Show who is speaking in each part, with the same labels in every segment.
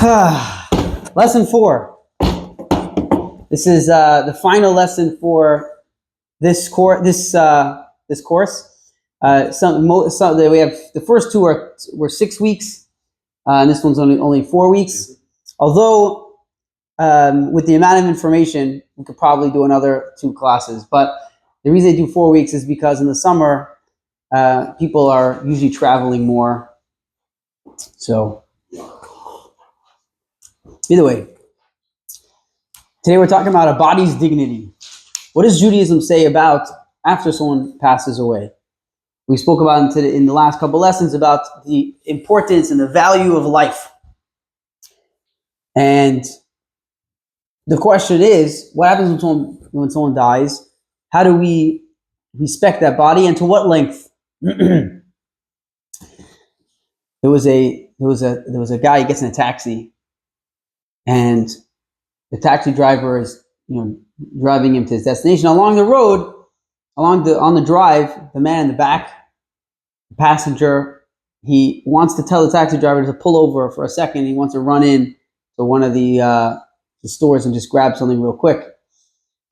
Speaker 1: Lesson 4. This is the final lesson for this course. This course. We have the first two were 6 weeks, and this one's only 4 weeks. Although with the amount of information, we could probably do another 2 classes. But the reason they do 4 weeks is because in the summer, people are usually traveling more. So, either way, today we're talking about a body's dignity. What does Judaism say about after someone passes away? We spoke about in the last couple lessons about the importance and the value of life. And the question is, what happens when someone dies? How do we respect that body, and to what length? There was a guy, he gets in a taxi, and the taxi driver is driving him to his destination. Along the road, on the drive, the man in the back, the passenger, he wants to tell the taxi driver to pull over for a second. He wants to run in to one of the stores and just grab something real quick.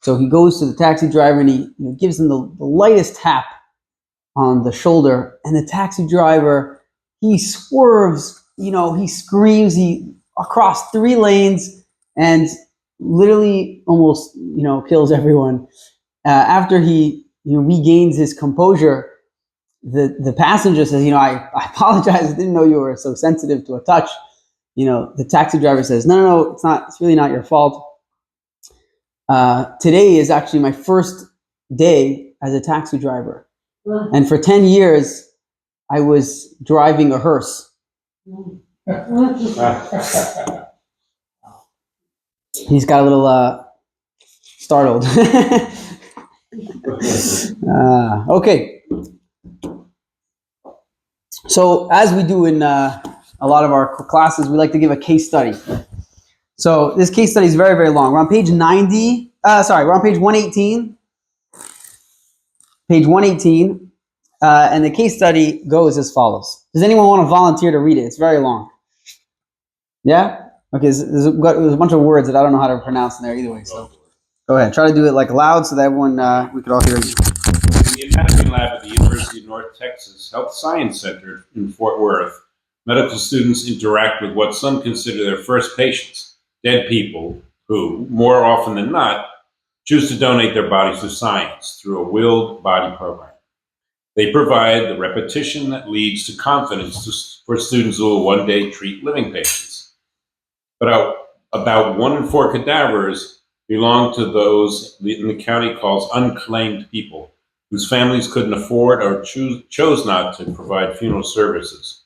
Speaker 1: So he goes to the taxi driver and he gives him the lightest tap on the shoulder, and the taxi driver, he swerves, he screams, across 3 lanes and literally almost, kills everyone. After he regains his composure, the passenger says, I apologize, I didn't know you were so sensitive to a touch. The taxi driver says, no, it's really not your fault. Today is actually my first day as a taxi driver. And for 10 years, I was driving a hearse. He's got a little startled. Okay. So as we do in a lot of our classes, we like to give a case study. So this case study is very, very long. We're on page 90. We're on page 118. Page 118. And the case study goes as follows. Does anyone want to volunteer to read it? It's very long. Yeah? Okay, there's a bunch of words that I don't know how to pronounce in there either way. So go ahead. Try to do it loud so that everyone, we could all hear you.
Speaker 2: In the anatomy lab at the University of North Texas Health Science Center in Fort Worth, medical students interact with what some consider their first patients, dead people who, more often than not, choose to donate their bodies to science through a willed body program. They provide the repetition that leads to confidence for students who will one day treat living patients. But about 1 in 4 cadavers belong to those the county calls unclaimed people, whose families couldn't afford or chose not to provide funeral services,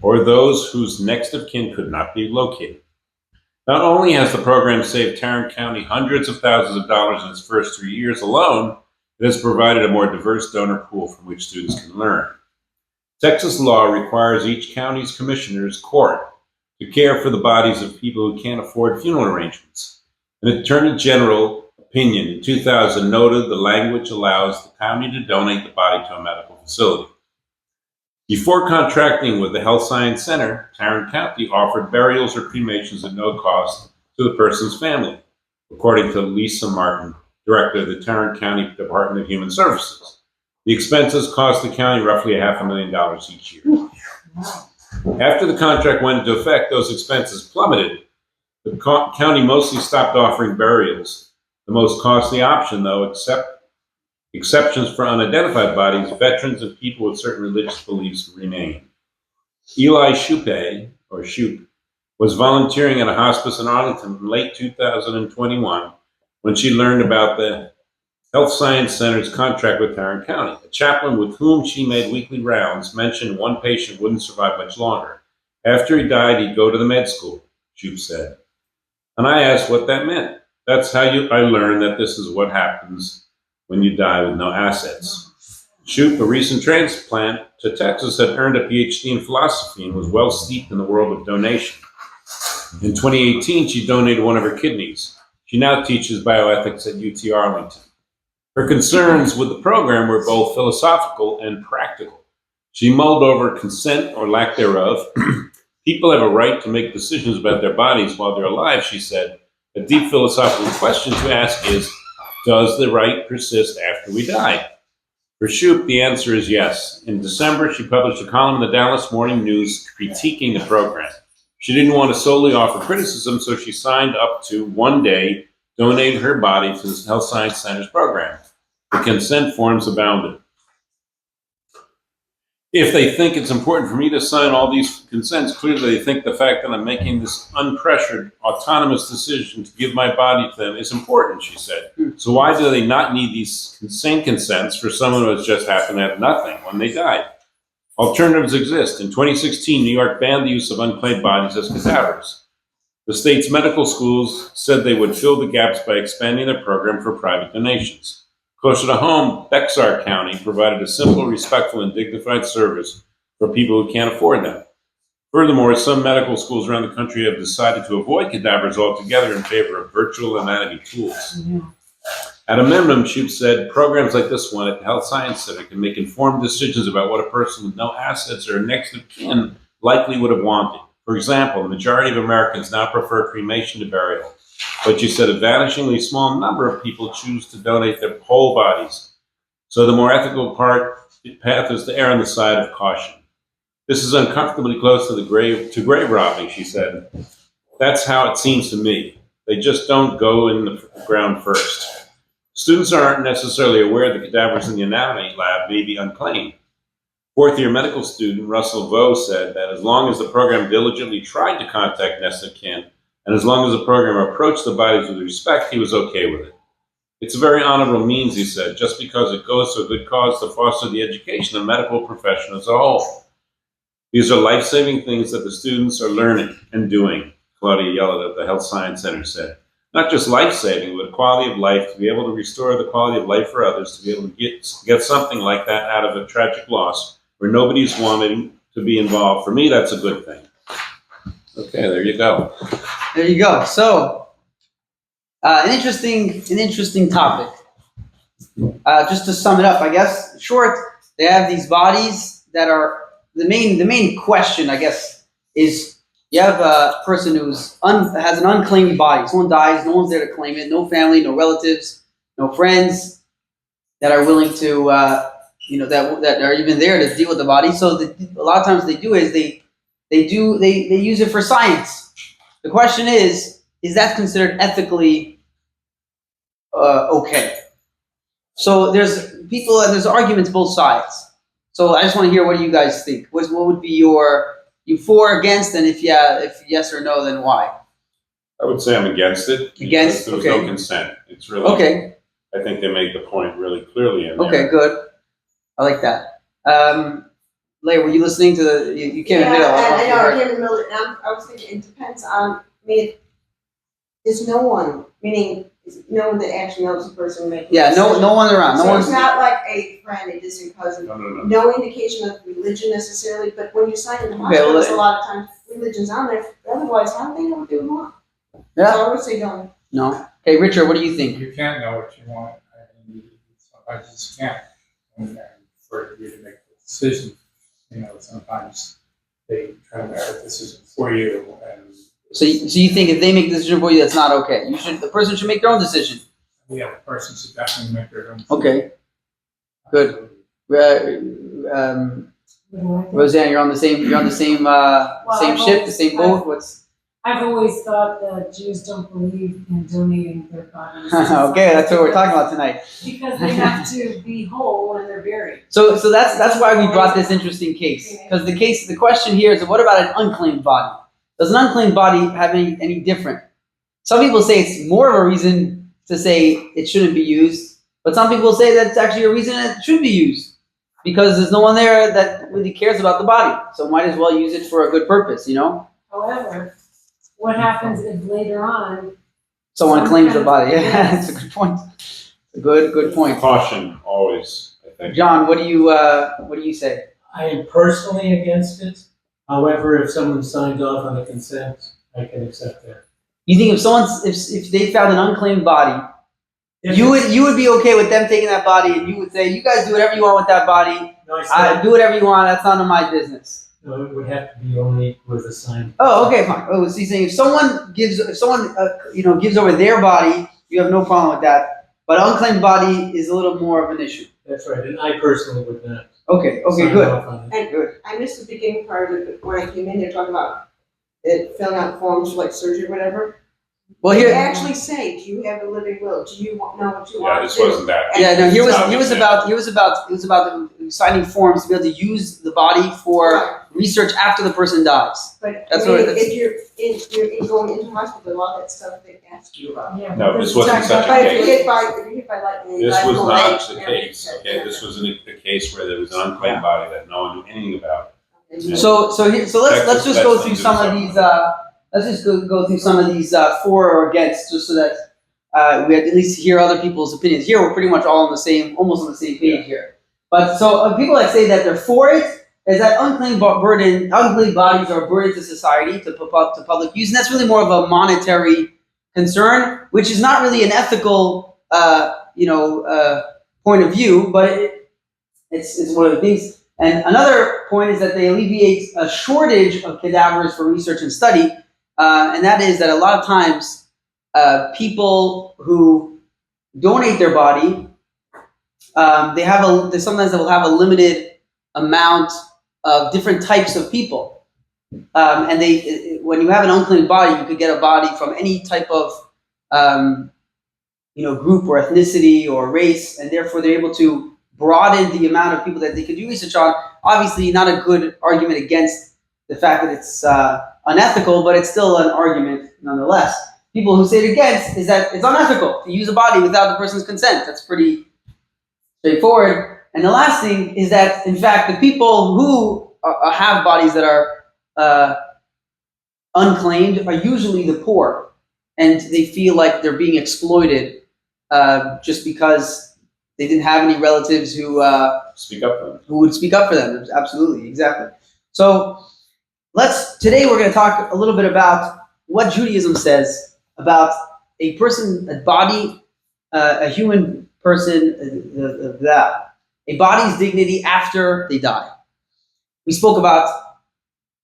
Speaker 2: or those whose next of kin could not be located. Not only has the program saved Tarrant County hundreds of thousands of dollars in its first 3 years alone, it has provided a more diverse donor pool from which students can learn. Texas law requires each county's commissioner's court to care for the bodies of people who can't afford funeral arrangements. An Attorney General opinion in 2000 noted the language allows the county to donate the body to a medical facility. Before contracting with the Health Science Center, Tarrant County offered burials or cremations at no cost to the person's family, according to Lisa Martin, director of the Tarrant County Department of Human Services. The expenses cost the county roughly $500,000 each year. After the contract went into effect, those expenses plummeted. The county mostly stopped offering burials. The most costly option, though, exceptions for unidentified bodies, veterans, and people with certain religious beliefs remain. Eli Shoup, was volunteering at a hospice in Arlington in late 2021 when she learned about the Health Science Center's contract with Tarrant County. A chaplain with whom she made weekly rounds mentioned one patient wouldn't survive much longer. After he died, he'd go to the med school, Shoup said. And I asked what that meant. That's how I learned that this is what happens when you die with no assets. Shoup, a recent transplant to Texas, had earned a PhD in philosophy and was well steeped in the world of donation. In 2018, she donated one of her kidneys. She now teaches bioethics at UT Arlington. Her concerns with the program were both philosophical and practical. She mulled over consent or lack thereof, People have a right to make decisions about their bodies while they're alive, she said. A deep philosophical question to ask is, does the right persist after we die? For Shoup, the answer is yes. In December, she published a column in the Dallas Morning News critiquing the program. She didn't want to solely offer criticism, so she signed up to one day donate her body to the Health Science Center's program. The consent forms abounded. If they think it's important for me to sign all these consents, clearly they think the fact that I'm making this unpressured, autonomous decision to give my body to them is important, she said. So why do they not need these same consents for someone who has just happened to have nothing when they died? Alternatives exist. In 2016, New York banned the use of unclaimed bodies as cadavers. The state's medical schools said they would fill the gaps by expanding their program for private donations. Closer to home, Bexar County provided a simple, respectful, and dignified service for people who can't afford them. Furthermore, some medical schools around the country have decided to avoid cadavers altogether in favor of virtual anatomy tools. At a minimum, Shoup said, programs like this one at the Health Science Center can make informed decisions about what a person with no assets or next of kin likely would have wanted. For example, the majority of Americans now prefer cremation to burial. But you said a vanishingly small number of people choose to donate their whole bodies. So the more ethical path is to err on the side of caution. This is uncomfortably close to grave robbing, she said. That's how it seems to me. They just don't go in the ground first. Students aren't necessarily aware the cadavers in the anatomy lab may be unclaimed. Fourth-year medical student Russell Vo said that as long as the program diligently tried to contact next of kin, and as long as the program approached the bodies with respect, he was okay with it. It's a very honorable means, he said, just because it goes to a good cause to foster the education of the medical profession as a whole. These are life-saving things that the students are learning and doing, Claudia Yellett of the Health Science Center said. Not just life-saving, but quality of life, to be able to restore the quality of life for others, to be able to get something like that out of a tragic loss where nobody's wanting to be involved. For me, that's a good thing. Okay, there you go.
Speaker 1: There you go. So, an interesting topic. Just to sum it up, I guess, short, they have these bodies that are the main question, I guess, is you have a person who's has an unclaimed body. Someone dies, no one's there to claim it. No family, no relatives, no friends that are willing to, that are even there to deal with the body. So a lot of times they do is they use it for science. The question is that considered ethically okay? So there's arguments both sides. So I just want to hear, what do you guys think? What would be you for, against, and if yes or no, then why?
Speaker 2: I would say I'm against it.
Speaker 1: Against?
Speaker 2: There was
Speaker 1: Okay.
Speaker 2: no consent. It's really
Speaker 1: Okay.
Speaker 2: I think they made the point really clearly in there.
Speaker 1: Okay, good. I like that. Leah, were you listening to the? You came in the middle.
Speaker 3: I know. I came in the middle. And I was thinking it depends on. I mean, there's no one, meaning no one that actually knows the person making.
Speaker 1: Yeah, no one around. No
Speaker 3: So
Speaker 1: one's.
Speaker 3: it's not like a friend, a distant cousin.
Speaker 2: No.
Speaker 3: No indication of religion necessarily, but when you're signing the
Speaker 1: Okay, well,
Speaker 3: contracts, a lot of times religion's on there. Otherwise, how do they know what they want?
Speaker 1: Yeah.
Speaker 3: So I would say don't.
Speaker 1: No. Okay, Richard, what do you think?
Speaker 4: You can't know what you want. I mean, sometimes you just can't. And for you to make the decision, sometimes they try to make a decision for you. And
Speaker 1: So you think if they make the decision for you, that's not okay? The person should make their own decision.
Speaker 4: the person should definitely make their own.
Speaker 1: Okay. Good. Roseanne, you're on the same same
Speaker 5: I've
Speaker 1: ship, the
Speaker 5: always-
Speaker 1: same boat.
Speaker 5: I've always thought that Jews don't believe in donating their bodies.
Speaker 1: Okay, that's what we're talking about tonight.
Speaker 5: Because they have to be whole when they're buried.
Speaker 1: So that's why we brought this interesting case, because the question here is, what about an unclaimed body? Does an unclaimed body have any different? Some people say it's more of a reason to say it shouldn't be used, but some people say that it's actually a reason it should be used, because there's no one there that really cares about the body, so might as well use it for a good purpose,
Speaker 5: However, what happens if later on
Speaker 1: Someone claims the body. Yeah, that's a good point. A good point.
Speaker 2: Caution always, I think.
Speaker 1: John, what do you say?
Speaker 6: I am personally against it. However, if someone signed off on the consent, I can accept that.
Speaker 1: You think if they found an unclaimed body,
Speaker 6: If
Speaker 1: you
Speaker 6: it's-
Speaker 1: would be okay with them taking that body, and you would say, you guys do whatever you want with that body.
Speaker 6: No, I said,
Speaker 1: Do whatever you want. That's none of my business.
Speaker 6: No, it would have to be only with a sign.
Speaker 1: Oh, okay, fine. Oh, so he's saying if someone gives over their body, you have no problem with that. But unclaimed body is a little more of an issue.
Speaker 6: That's right, and I personally would not.
Speaker 1: Okay,
Speaker 6: sign
Speaker 1: good.
Speaker 6: off on it.
Speaker 3: And
Speaker 1: Good.
Speaker 3: I missed the beginning part of it when I came in, they're talking about it, filling out forms for like surgery or whatever.
Speaker 1: Well,
Speaker 3: They
Speaker 1: here,
Speaker 3: actually say, do you have a living will? Do you know what you
Speaker 2: Yeah,
Speaker 3: want
Speaker 2: this
Speaker 3: to do?
Speaker 2: wasn't that.
Speaker 1: yeah, no, he was
Speaker 2: It's
Speaker 1: about signing forms to be able to use the body for
Speaker 3: Right.
Speaker 1: research after the person dies.
Speaker 3: But
Speaker 1: That's
Speaker 3: I mean,
Speaker 1: what
Speaker 3: if you're going into hospital, a lot of that stuff they ask you about.
Speaker 5: Yeah,
Speaker 2: No,
Speaker 5: but
Speaker 2: this wasn't such a
Speaker 3: But if you're
Speaker 2: case.
Speaker 3: hit by lightning,
Speaker 2: This
Speaker 3: you
Speaker 2: was
Speaker 3: die
Speaker 2: not
Speaker 3: from
Speaker 2: the
Speaker 3: old
Speaker 2: case,
Speaker 3: age,
Speaker 2: okay? This was a case where there was an unclaimed body that no one knew anything about.
Speaker 1: So let's just go through some of these. Let's just go through some of these for or against, just so that we at least hear other people's opinions. Here, we're pretty much all on the same, almost on the same page here. But so people that say that they're for it is that unclaimed bodies are a burden to society, to public use, and that's really more of a monetary concern, which is not really an ethical, point of view, but it's one of the things. And another point is that they alleviate a shortage of cadavers for research and study, and that is that a lot of times people who donate their body, sometimes they will have a limited amount of different types of people, and when you have an unclaimed body, you could get a body from any type of group or ethnicity or race, and therefore they're able to broaden the amount of people that they could do research on. Obviously, not a good argument against the fact that it's unethical, but it's still an argument nonetheless. People who say it against is that it's unethical to use a body without the person's consent. That's pretty straightforward. And the last thing is that, in fact, the people who have bodies that are unclaimed are usually the poor, and they feel like they're being exploited just because they didn't have any relatives who
Speaker 2: Speak up for them.
Speaker 1: who would speak up for them. Absolutely, exactly. So today we're going to talk a little bit about what Judaism says about a person, a body, a human person, a body's dignity after they die. We spoke about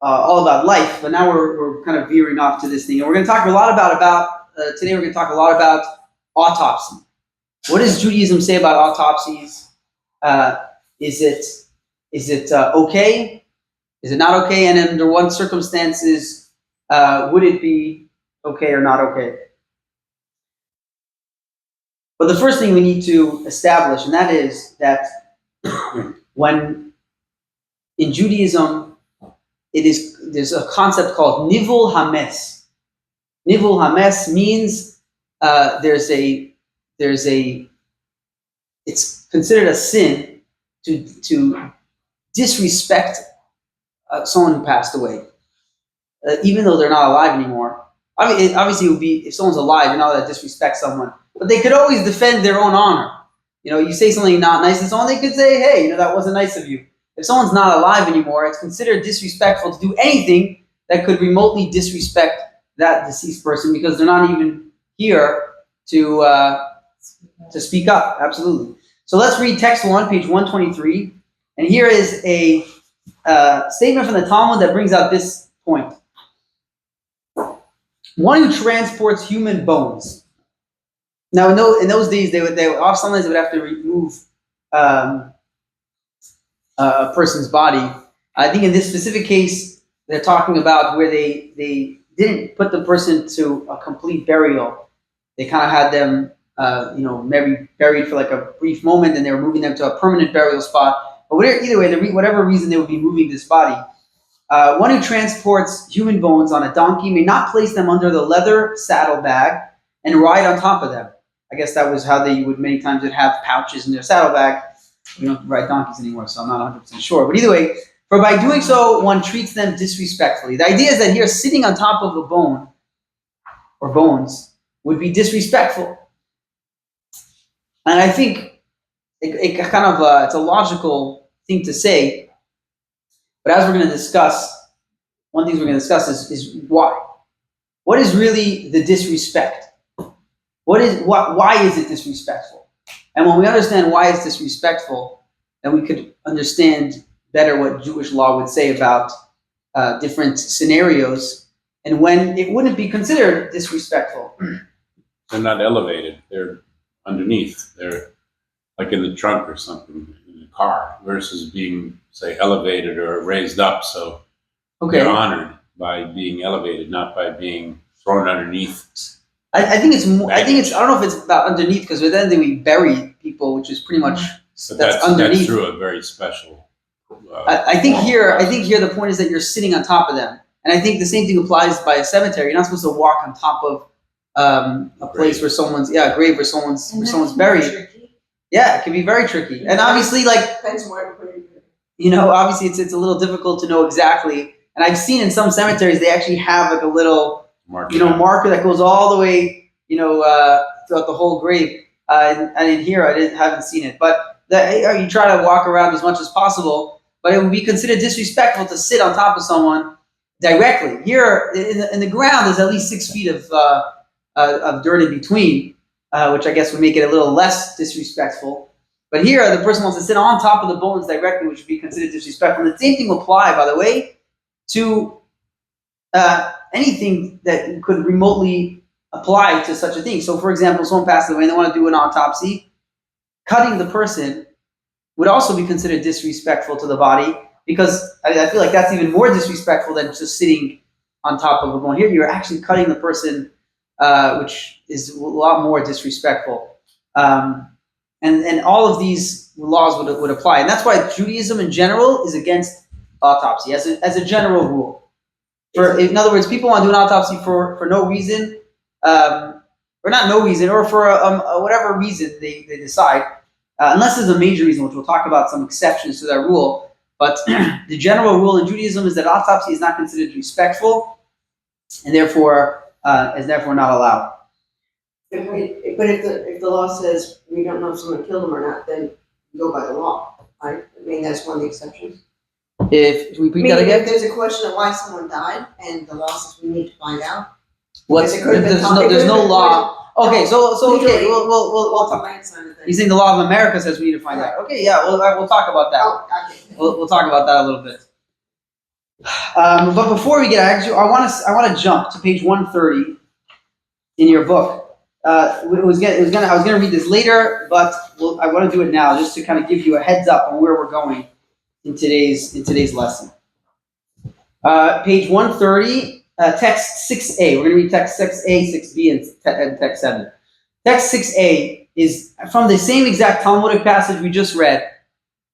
Speaker 1: all about life, but now we're kind of veering off to this thing, and we're going to talk a lot about today. We're going to talk a lot about autopsy. What does Judaism say about autopsies? Is it okay? Is it not okay? And under what circumstances would it be okay or not okay? But the first thing we need to establish, and that is that when in Judaism, there's a concept called nivul hames. Nivul hames means it's considered a sin to disrespect someone who passed away, even though they're not alive anymore. I mean, obviously, it would be if someone's alive, you're not allowed to disrespect someone, but they could always defend their own honor. You say something not nice to someone, they could say, "Hey, that wasn't nice of you." If someone's not alive anymore, it's considered disrespectful to do anything that could remotely disrespect that deceased person because they're not even here to speak up. Absolutely. So let's read text 1, page 123. And here is a statement from the Talmud that brings out this point. One who transports human bones. Now, in those days, sometimes they would have to remove a person's body. I think in this specific case, they're talking about where they didn't put the person to a complete burial. They kind of had them, maybe buried for like a brief moment, and they were moving them to a permanent burial spot. But either way, whatever reason they would be moving this body, one who transports human bones on a donkey may not place them under the leather saddlebag and ride on top of them. I guess that was how they would many times would have pouches in their saddlebag. We don't ride donkeys anymore, so I'm not 100% sure. But either way, for by doing so, one treats them disrespectfully. The idea is that here, sitting on top of a bone or bones would be disrespectful. And I think it kind of it's a logical thing to say. But as we're going to discuss, one of the things we're going to discuss is why. What is really the disrespect? Why is it disrespectful? And when we understand why it's disrespectful, then we could understand better what Jewish law would say about different scenarios, and when it wouldn't be considered disrespectful.
Speaker 2: They're not elevated. They're underneath. They're like in the trunk or something in the car, versus being, say, elevated or raised up. So
Speaker 1: Okay.
Speaker 2: they're honored by being elevated, not by being thrown underneath.
Speaker 1: I think it's more. I think it's. I don't know if it's about underneath, because then we bury people, which is pretty much
Speaker 2: But
Speaker 1: that's underneath.
Speaker 2: That's through a very special.
Speaker 1: I think here the point is that you're sitting on top of them, and I think the same thing applies by a cemetery. You're not supposed to walk on top of a place where someone's a grave where someone's buried.
Speaker 5: Tricky.
Speaker 1: Yeah, it can be very tricky, and obviously, like,
Speaker 3: Depends on where you put it.
Speaker 1: you know, obviously it's a little difficult to know exactly. And I've seen in some cemeteries they actually have like a little marker that goes all the way, throughout the whole grave. And in here I haven't seen it, but you try to walk around as much as possible. But it would be considered disrespectful to sit on top of someone directly. Here in the ground, there's at least 6 feet of dirt in between, which I guess would make it a little less disrespectful. But here, the person wants to sit on top of the bones directly, which would be considered disrespectful. And the same thing will apply, by the way, to anything that could remotely apply to such a thing. So, for example, someone passed away and they want to do an autopsy. Cutting the person would also be considered disrespectful to the body, because I feel like that's even more disrespectful than just sitting on top of a bone. Here, you're actually cutting the person, which is a lot more disrespectful. And all of these laws would apply. And that's why Judaism in general is against autopsy as a general rule. In other words, people want to do an autopsy for no reason, or not no reason, or for whatever reason they decide, unless there's a major reason, which we'll talk about some exceptions to that rule. But the general rule in Judaism is that autopsy is not considered respectful, and therefore is not allowed.
Speaker 3: But if the law says we don't know if someone killed them or not, then you go by the law, right? I mean, that's one of the exceptions.
Speaker 1: If we repeat that again,
Speaker 3: if there's a question of why someone died, and the law says we need to find out.
Speaker 1: there's no law. Okay, so okay, we'll talk. You think the law of America says we need to find out? Okay, yeah, we'll talk about that.
Speaker 3: Oh, okay.
Speaker 1: We'll talk about that a little bit. But before we get, actually, I want to jump to page 130 in your book. I was gonna read this later, but I want to do it now just to kind of give you a heads up on where we're going in today's lesson. Page 130, text 6a. We're going to read text 6a, 6b, and text 7. Text 6a is from the same exact Talmudic passage we just read,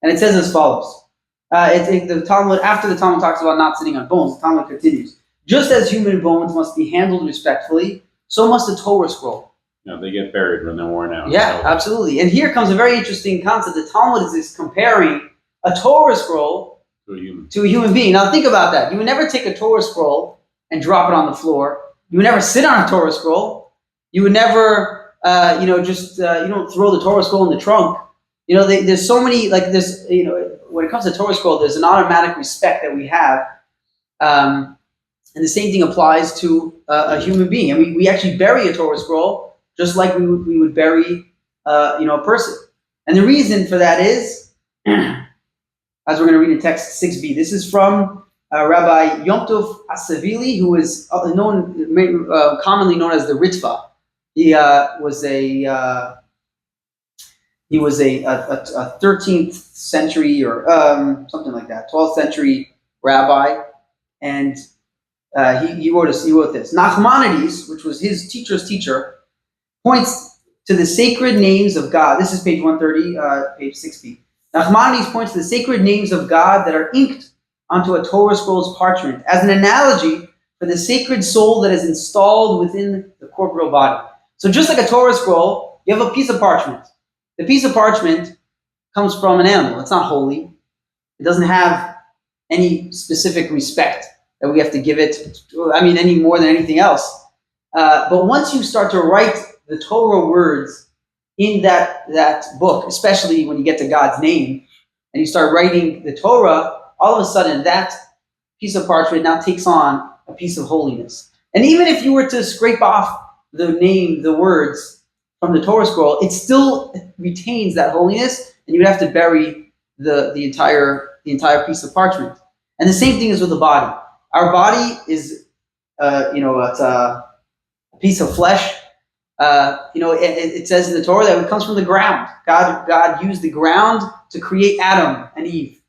Speaker 1: and it says as follows. The Talmud, after the Talmud talks about not sitting on bones, the Talmud continues. Just as human bones must be handled respectfully, so must the Torah scroll.
Speaker 2: They get buried when they're worn out.
Speaker 1: Yeah, absolutely. And here comes a very interesting concept. The Talmud is comparing a Torah scroll to a human being. Now think about that. You would never take a Torah scroll and drop it on the floor. You would never sit on a Torah scroll. You would never, you don't throw the Torah scroll in the trunk. There's so many, like this, when it comes to Torah scroll, there's an automatic respect that we have. And the same thing applies to a human being. And we actually bury a Torah scroll just like we would bury, a person. And the reason for that is, as we're going to read in text 6b, this is from Rabbi Yom Tov Asavili, who is commonly known as the Ritva. He was a 13th century or something like that, 12th century rabbi, and he wrote this. Nachmanides, which was his teacher's teacher, points to the sacred names of God. This is page 130, page 6b. Nachmanides points to the sacred names of God that are inked onto a Torah scroll's parchment as an analogy for the sacred soul that is installed within the corporeal body. So just like a Torah scroll, you have a piece of parchment. The piece of parchment comes from an animal. It's not holy. It doesn't have any specific respect that we have to give it, any more than anything else. But once you start to write the Torah words in that book, especially when you get to God's name, and you start writing the Torah, all of a sudden that piece of parchment now takes on a piece of holiness. And even if you were to scrape off the words from the Torah scroll, it still retains that holiness, and you would have to bury the entire piece of parchment. And the same thing is with the body. our body is, it's a piece of flesh. It says in the Torah that it comes from the ground. God used the ground to create Adam and Eve,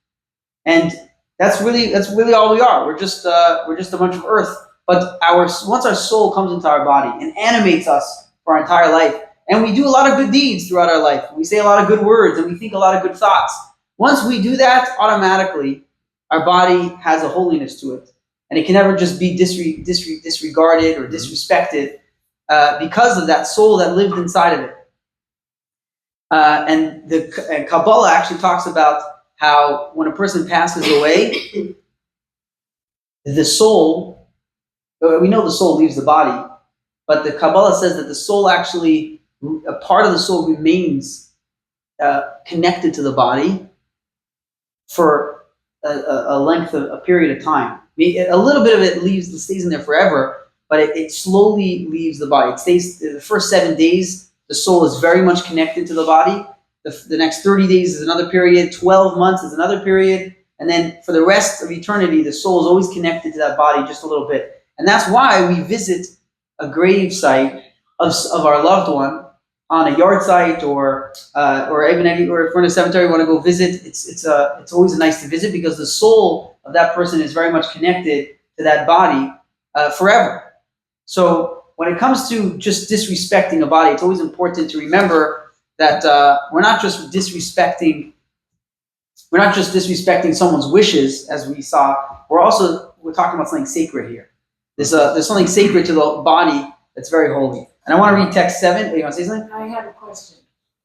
Speaker 1: and that's really all we are. We're just a bunch of earth. But once our soul comes into our body and animates us for our entire life, and we do a lot of good deeds throughout our life, we say a lot of good words, and we think a lot of good thoughts. Once we do that, automatically, our body has a holiness to it, and it can never just be disregarded or disrespected because of that soul that lived inside of it. And Kabbalah actually talks about how when a person passes away, the soul, we know the soul leaves the body, but the Kabbalah says that the soul actually, a part of the soul remains connected to the body for a period of time. I mean, a little bit of it stays in there forever, but it slowly leaves the body. It stays the first 7 days. The soul is very much connected to the body. The next 30 days is another period. 12 months is another period. And then for the rest of eternity, the soul is always connected to that body just a little bit. And that's why we visit a grave site of our loved one on a yard site or even or if we're in a cemetery, we want to go visit. It's always nice to visit because the soul of that person is very much connected to that body forever. So when it comes to just disrespecting a body, it's always important to remember that we're not just disrespecting someone's wishes, as we saw. We're talking about something sacred here. There's something sacred to the body that's very holy. And I want to read text 7. You want to say something?
Speaker 5: I have a question.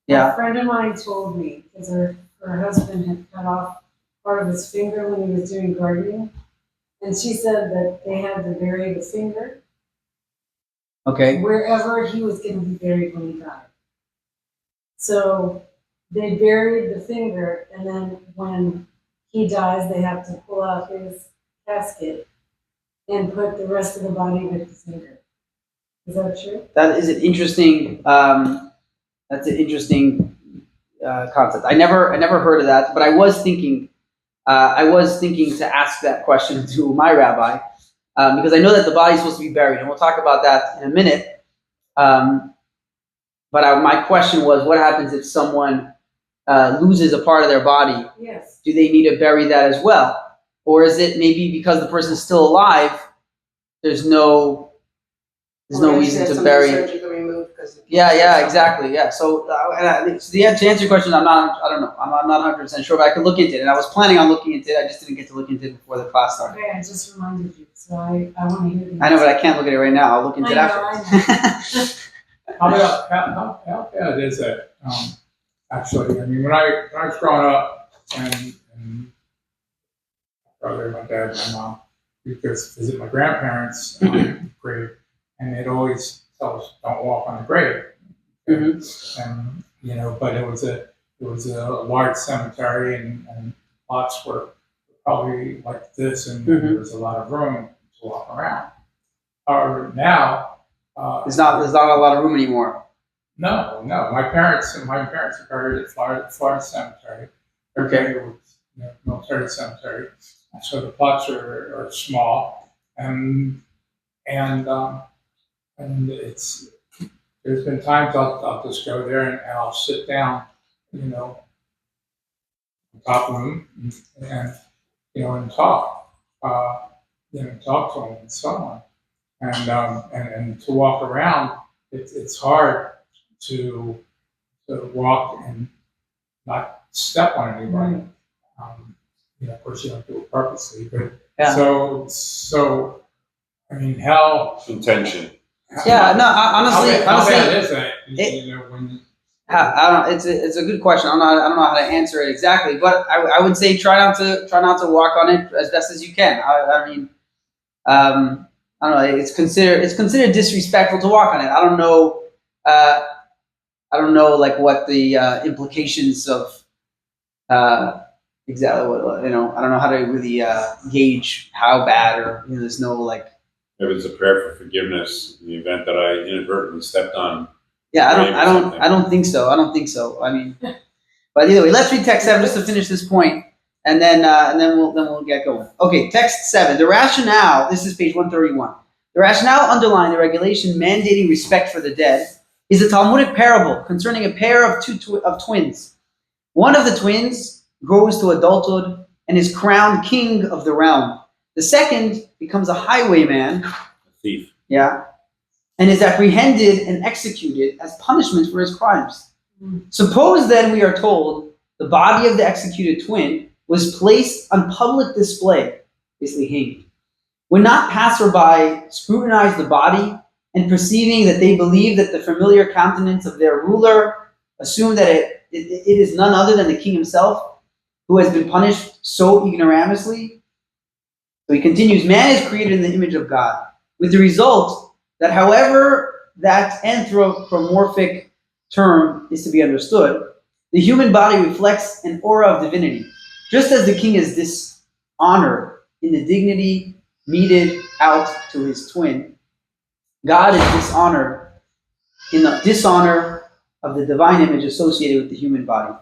Speaker 1: Yeah.
Speaker 5: A friend of mine told me, because her husband had cut off part of his finger when he was doing gardening, and she said that they had to bury the finger wherever he was going to be buried when he died. So they buried the finger, and then when he dies, they have to pull out his casket and put the rest of the body with the finger. Is that true?
Speaker 1: That is an interesting. That's an interesting concept. I never heard of that, but I was thinking to ask that question to my rabbi because I know that the body is supposed to be buried, and we'll talk about that in a minute. But my question was, what happens if someone loses a part of their body?
Speaker 5: Yes.
Speaker 1: Do they need to bury that as well? Or is it maybe because the person is still alive, there's no reason to bury it? Yeah, exactly. Yeah. So to answer your question, I don't know. I'm not 100% sure, but I could look into it. And I was planning on looking into it. I just didn't get to look into it before the class started.
Speaker 5: Okay, I just reminded you, so I want to hear the
Speaker 1: I know, but I can't look at it right now. I'll look into it after.
Speaker 4: How bad is it? Actually, I mean, when I was growing up, and my brother, my dad, my mom, we would go visit my grandparents' grave, and they'd always tell us, "Don't walk on the grave."
Speaker 1: Mm-hmm.
Speaker 4: And but it was a large cemetery, and lots were probably like this, and there was a lot of room to walk around. However, now
Speaker 1: there's not a lot of room anymore.
Speaker 4: No. My parents are buried at Florida Cemetery.
Speaker 1: Okay.
Speaker 4: It was military cemetery, so the plots are small, and it's. There's been times I'll just go there and I'll sit down, in the top room, and talk, talk to them and so on, and to walk around. It's hard to walk and not step on anybody. Of course, you don't do it purposely, but
Speaker 1: yeah.
Speaker 4: So I mean, hell.
Speaker 2: Intention.
Speaker 1: Yeah, no. Honestly,
Speaker 4: how bad is that?
Speaker 1: When I don't. It's a good question. I don't know how to answer it exactly, but I would say try not to walk on it as best as you can. I mean, I don't know. It's considered disrespectful to walk on it. I don't know. I don't know like what the implications of exactly what I don't know how to really gauge how bad or there's no like.
Speaker 2: There was a prayer for forgiveness in the event that I inadvertently stepped on.
Speaker 1: Yeah, I don't think so. I mean, but either way, let's read text 7 just to finish this point. and then we'll get going. Okay, text 7. The rationale. This is page 131. The rationale underlying the regulation mandating respect for the dead is a Talmudic parable concerning a pair of twins. One of the twins grows to adulthood and is crowned king of the realm. The second becomes a highwayman,
Speaker 2: A thief.
Speaker 1: yeah, and is apprehended and executed as punishment for his crimes. Suppose then we are told the body of the executed twin was placed on public display, basically hanged. Would not passerby scrutinize the body and perceiving that they believe that the familiar countenance of their ruler, assume that it is none other than the king himself, who has been punished so ignoramulously? So he continues, man is created in the image of God, with the result that however that anthropomorphic term is to be understood, the human body reflects an aura of divinity. Just as the king is dishonored in the dignity meted out to his twin, God is dishonored in the dishonor of the divine image associated with the human body.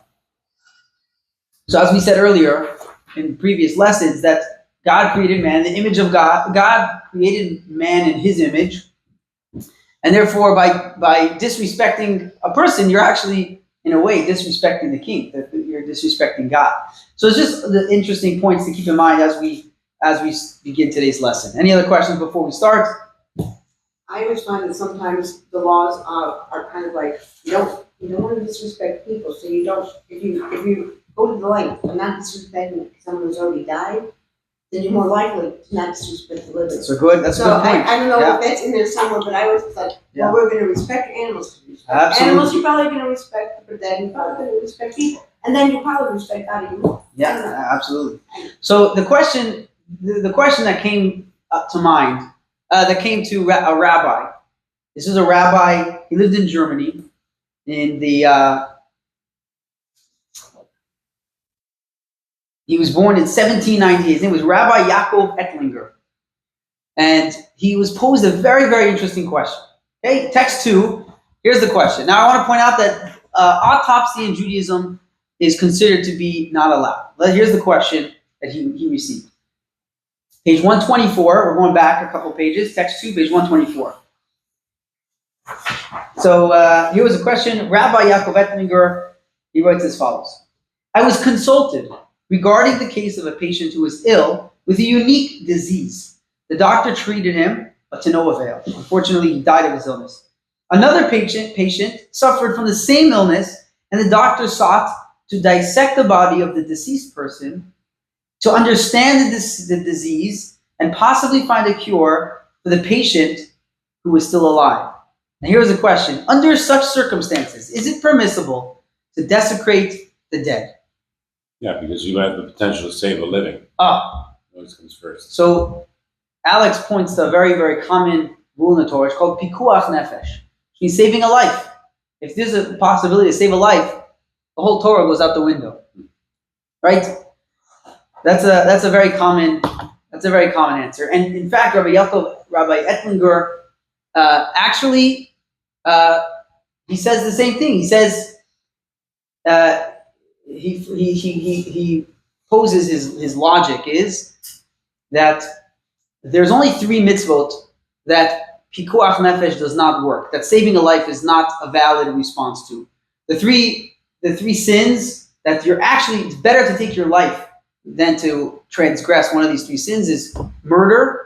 Speaker 1: So as we said earlier in previous lessons, that God created man in the image of God. God created man in his image. And therefore, by disrespecting a person, you're actually, in a way, disrespecting the king. You're disrespecting God. So it's just the interesting points to keep in mind as we begin today's lesson. Any other questions before we start?
Speaker 3: I always find that sometimes the laws are kind of like you don't want to disrespect people, so you don't. If you go to the length of not disrespecting someone who's already died, then you're more likely to not disrespect the living.
Speaker 1: That's a good point.
Speaker 3: I don't know
Speaker 1: Yeah.
Speaker 3: if that's in there somewhere, but I always thought,
Speaker 1: Yeah.
Speaker 3: well, we're going to respect animals.
Speaker 1: Absolutely.
Speaker 3: Animals, you're probably going to respect, but then you're probably going to respect people, and then you probably respect God even more.
Speaker 1: Yeah, absolutely. So the question that came up to mind, that came to a rabbi. This is a rabbi. He lived in Germany in the. He was born in 1798. His name was Rabbi Yaakov Ettlinger, and he was posed a very, very interesting question. Okay, text 2. Here's the question. Now I want to point out that autopsy in Judaism is considered to be not allowed. Here's the question that he received. Page 124, we're going back a couple pages. Text 2, page 124. So here was a question. Rabbi Yaakov Ettlinger, he writes as follows. I was consulted regarding the case of a patient who was ill with a unique disease. The doctor treated him, but to no avail. Unfortunately, he died of his illness. Another patient suffered from the same illness, and the doctor sought to dissect the body of the deceased person to understand the disease and possibly find a cure for the patient who was still alive. And here's the question. Under such circumstances, is it permissible to desecrate the dead?
Speaker 2: Yeah, because you have the potential to save a living. Always comes first.
Speaker 1: So Alex points to a very, very common rule in the Torah. It's called pikuach nefesh. He's saving a life. If there's a possibility to save a life, the whole Torah goes out the window. Right? That's a very common answer. And in fact, Rabbi Ettlinger actually he says the same thing. He says he poses his logic is that there's only 3 mitzvot that pikuach nefesh does not work. That saving a life is not a valid response to. The three sins that it's better to take your life than to transgress one of these 3 sins is murder.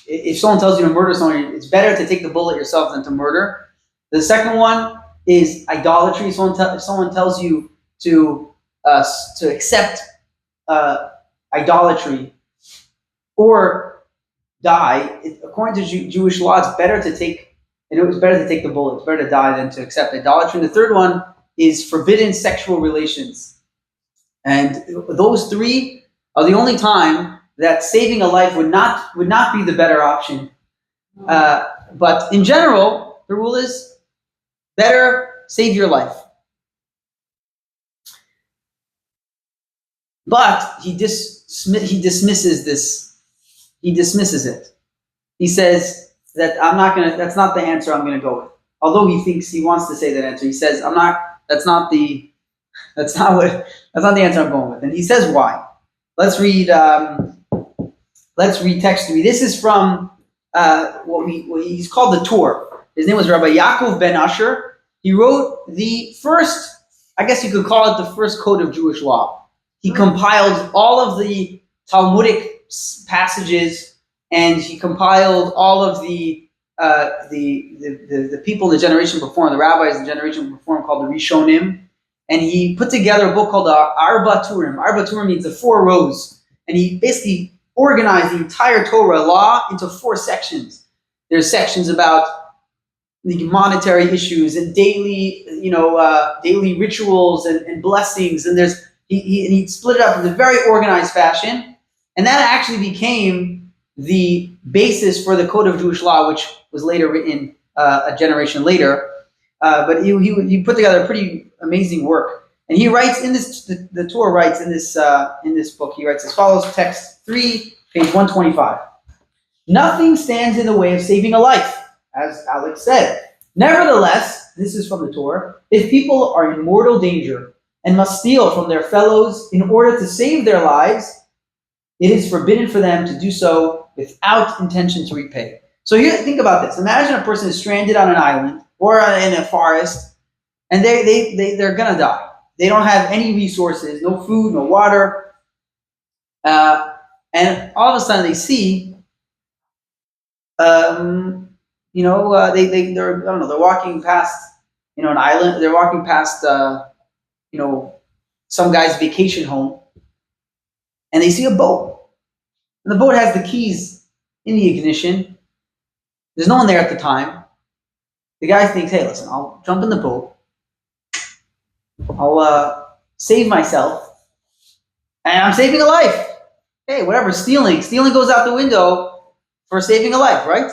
Speaker 1: If someone tells you to murder someone, it's better to take the bullet yourself than to murder. The second one is idolatry. If someone tells you to accept idolatry or die, according to Jewish law, it's better to take the bullet. It's better to die than to accept idolatry. And the third one is forbidden sexual relations. And those 3 are the only time that saving a life would not be the better option. But in general, the rule is better save your life. But he dismisses this. He dismisses it. He says that that's not the answer I'm going to go with. Although he wants to say that answer, he says that's not the That's not the answer I'm going with. And he says why. Let's read text 3. This is from what he's called the Torah. His name was Rabbi Yaakov ben Asher. He wrote the first, I guess you could call it the first code of Jewish law. He compiled all of the Talmudic passages, and he compiled all of the people in the generation before him, the rabbis in the generation before him, called the Rishonim. And he put together a book called Arba Turim. Arba Turim means the 4 rows. And he basically organized the entire Torah law into 4 sections. There's sections about the monetary issues and daily rituals and blessings. And he split it up in a very organized fashion. And that actually became the basis for the Code of Jewish Law, which was later written a generation later. But he put together a pretty amazing work. And he writes in this, the Torah writes in this book, he writes as follows, text 3, page 125. Nothing stands in the way of saving a life, as Alex said. Nevertheless, this is from the Torah, if people are in mortal danger and must steal from their fellows in order to save their lives, it is forbidden for them to do so without intention to repay. So here, think about this. Imagine a person is stranded on an island or in a forest, and they're going to die. They don't have any resources, no food, no water. And all of a sudden they see, they're walking past, an island. They're walking past, some guy's vacation home, and they see a boat. And the boat has the keys in the ignition. There's no one there at the time. The guy thinks, hey, listen, I'll jump in the boat. I'll save myself. And I'm saving a life. Hey, whatever, stealing. Stealing goes out the window for saving a life, right?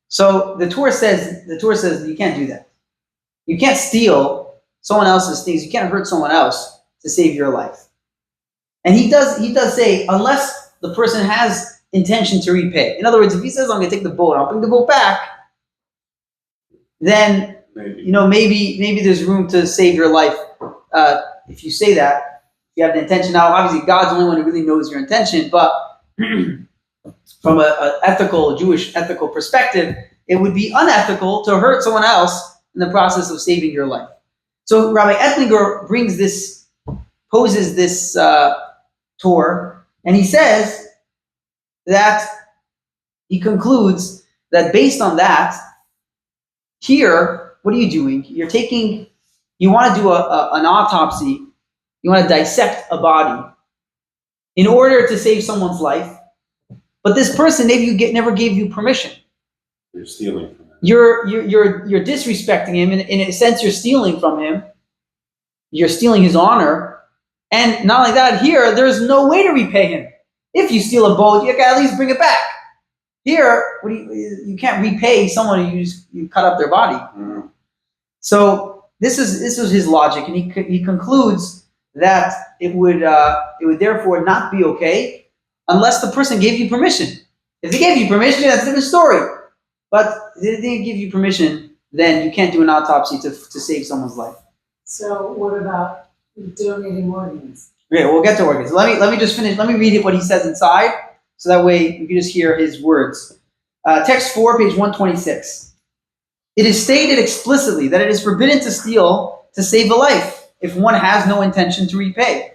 Speaker 1: So the Torah says you can't do that. You can't steal someone else's things. You can't hurt someone else to save your life. And he does say, unless the person has intention to repay. In other words, if he says, I'm going to take the boat, I'll bring the boat back, then maybe there's room to save your life. If you say that, if you have the intention. Now, obviously, God's the only one who really knows your intention, but from a Jewish ethical perspective, it would be unethical to hurt someone else in the process of saving your life. So Rabbi Ettlinger poses this Torah, and he says that he concludes that based on that, here, what are you doing? You want to do an autopsy, you want to dissect a body in order to save someone's life, but this person never gave you permission.
Speaker 2: You're stealing from him.
Speaker 1: You're disrespecting him, and in a sense, you're stealing from him. You're stealing his honor, and not like that. Here, there's no way to repay him. If you steal a boat, you can at least bring it back. Here, you can't repay someone who you cut up their body. Mm-hmm. So this is his logic, and he concludes that it would therefore not be okay unless the person gave you permission. If they gave you permission, that's a different story. But if they didn't give you permission, then you can't do an autopsy to save someone's life.
Speaker 5: So what about donating organs?
Speaker 1: Okay, we'll get to organs. Let me just finish. Let me read what he says inside, so that way you can just hear his words. Text 4, page 126. It is stated explicitly that it is forbidden to steal to save a life if one has no intention to repay.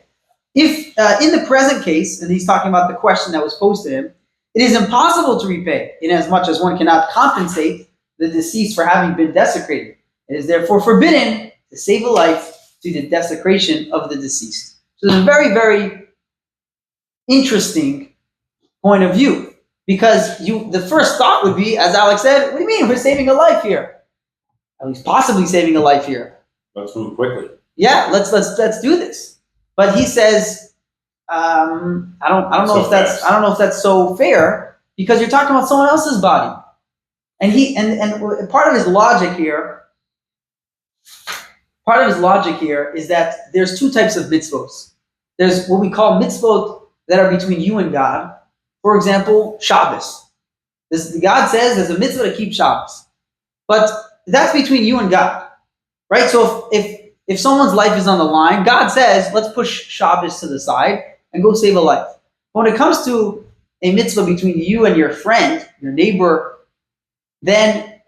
Speaker 1: If, in the present case, and he's talking about the question that was posed to him, it is impossible to repay, inasmuch as one cannot compensate the deceased for having been desecrated. It is therefore forbidden to save a life through the desecration of the deceased. So it's a very, very interesting point of view, because the first thought would be, as Alex said, what do you mean we're saving a life here? At least possibly saving a life here.
Speaker 2: Let's move quickly.
Speaker 1: Yeah, let's do this. But he says, I don't know if that's so fair, because you're talking about someone else's body. And part of his logic here is that there's 2 types of mitzvot. There's what we call mitzvot that are between you and God. For example, Shabbos. God says there's a mitzvah to keep Shabbos. But that's between you and God. Right? So if if someone's life is on the line, God says, let's push Shabbos to the side and go save a life. But when it comes to a mitzvah between you and your friend, your neighbor, then,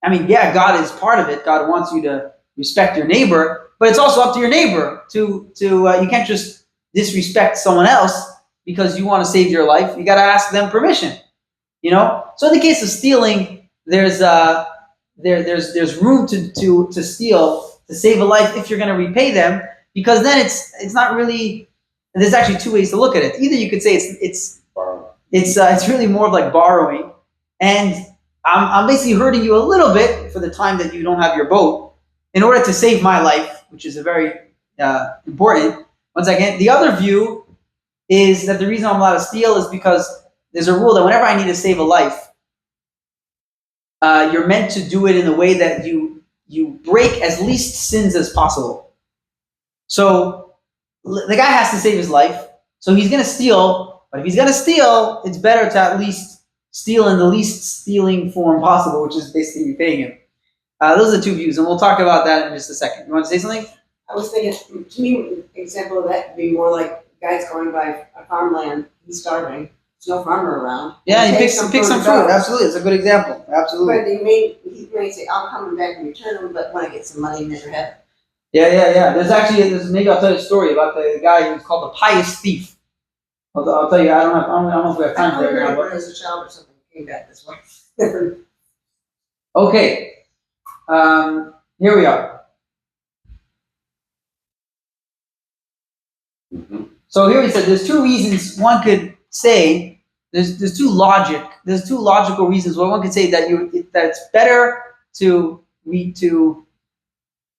Speaker 1: I mean, yeah, God is part of it. God wants you to respect your neighbor, but it's also up to your neighbor to you can't just disrespect someone else because you want to save your life. You got to ask them permission, you know? So in the case of stealing, there's room to steal, to save a life if you're going to repay them, because then it's not really, there's actually two ways to look at it. Either you could say it's really more of like borrowing, and I'm basically hurting you a little bit for the time that you don't have your boat in order to save my life, which is a very important. Once again, the other view is that the reason I'm allowed to steal is because there's a rule that whenever I need to save a life, you're meant to do it in a way that you break as least sins as possible. So the guy has to save his life, so he's going to steal. But if he's going to steal, it's better to at least steal in the least stealing form possible, which is basically repaying him. Those are the two views, and we'll talk about that in just a second. You want to say something?
Speaker 3: I was thinking, to me, an example of that would be more like guys going by a farmland, he's starving, there's no farmer around.
Speaker 1: Yeah, he picks some fruit. Absolutely, it's a good example. Absolutely.
Speaker 3: But he may say, I'll come back and return them, but when I get some money, never have.
Speaker 1: Yeah. Maybe I'll tell you a story about the guy who's called the pious thief. I'll tell you. I don't know if we have time for it right now.
Speaker 3: But as a child or something, came back this way.
Speaker 1: Okay. Here we are.
Speaker 2: Mm-hmm.
Speaker 1: So here he said there's two reasons one could say there's two logical reasons why one could say that it's better to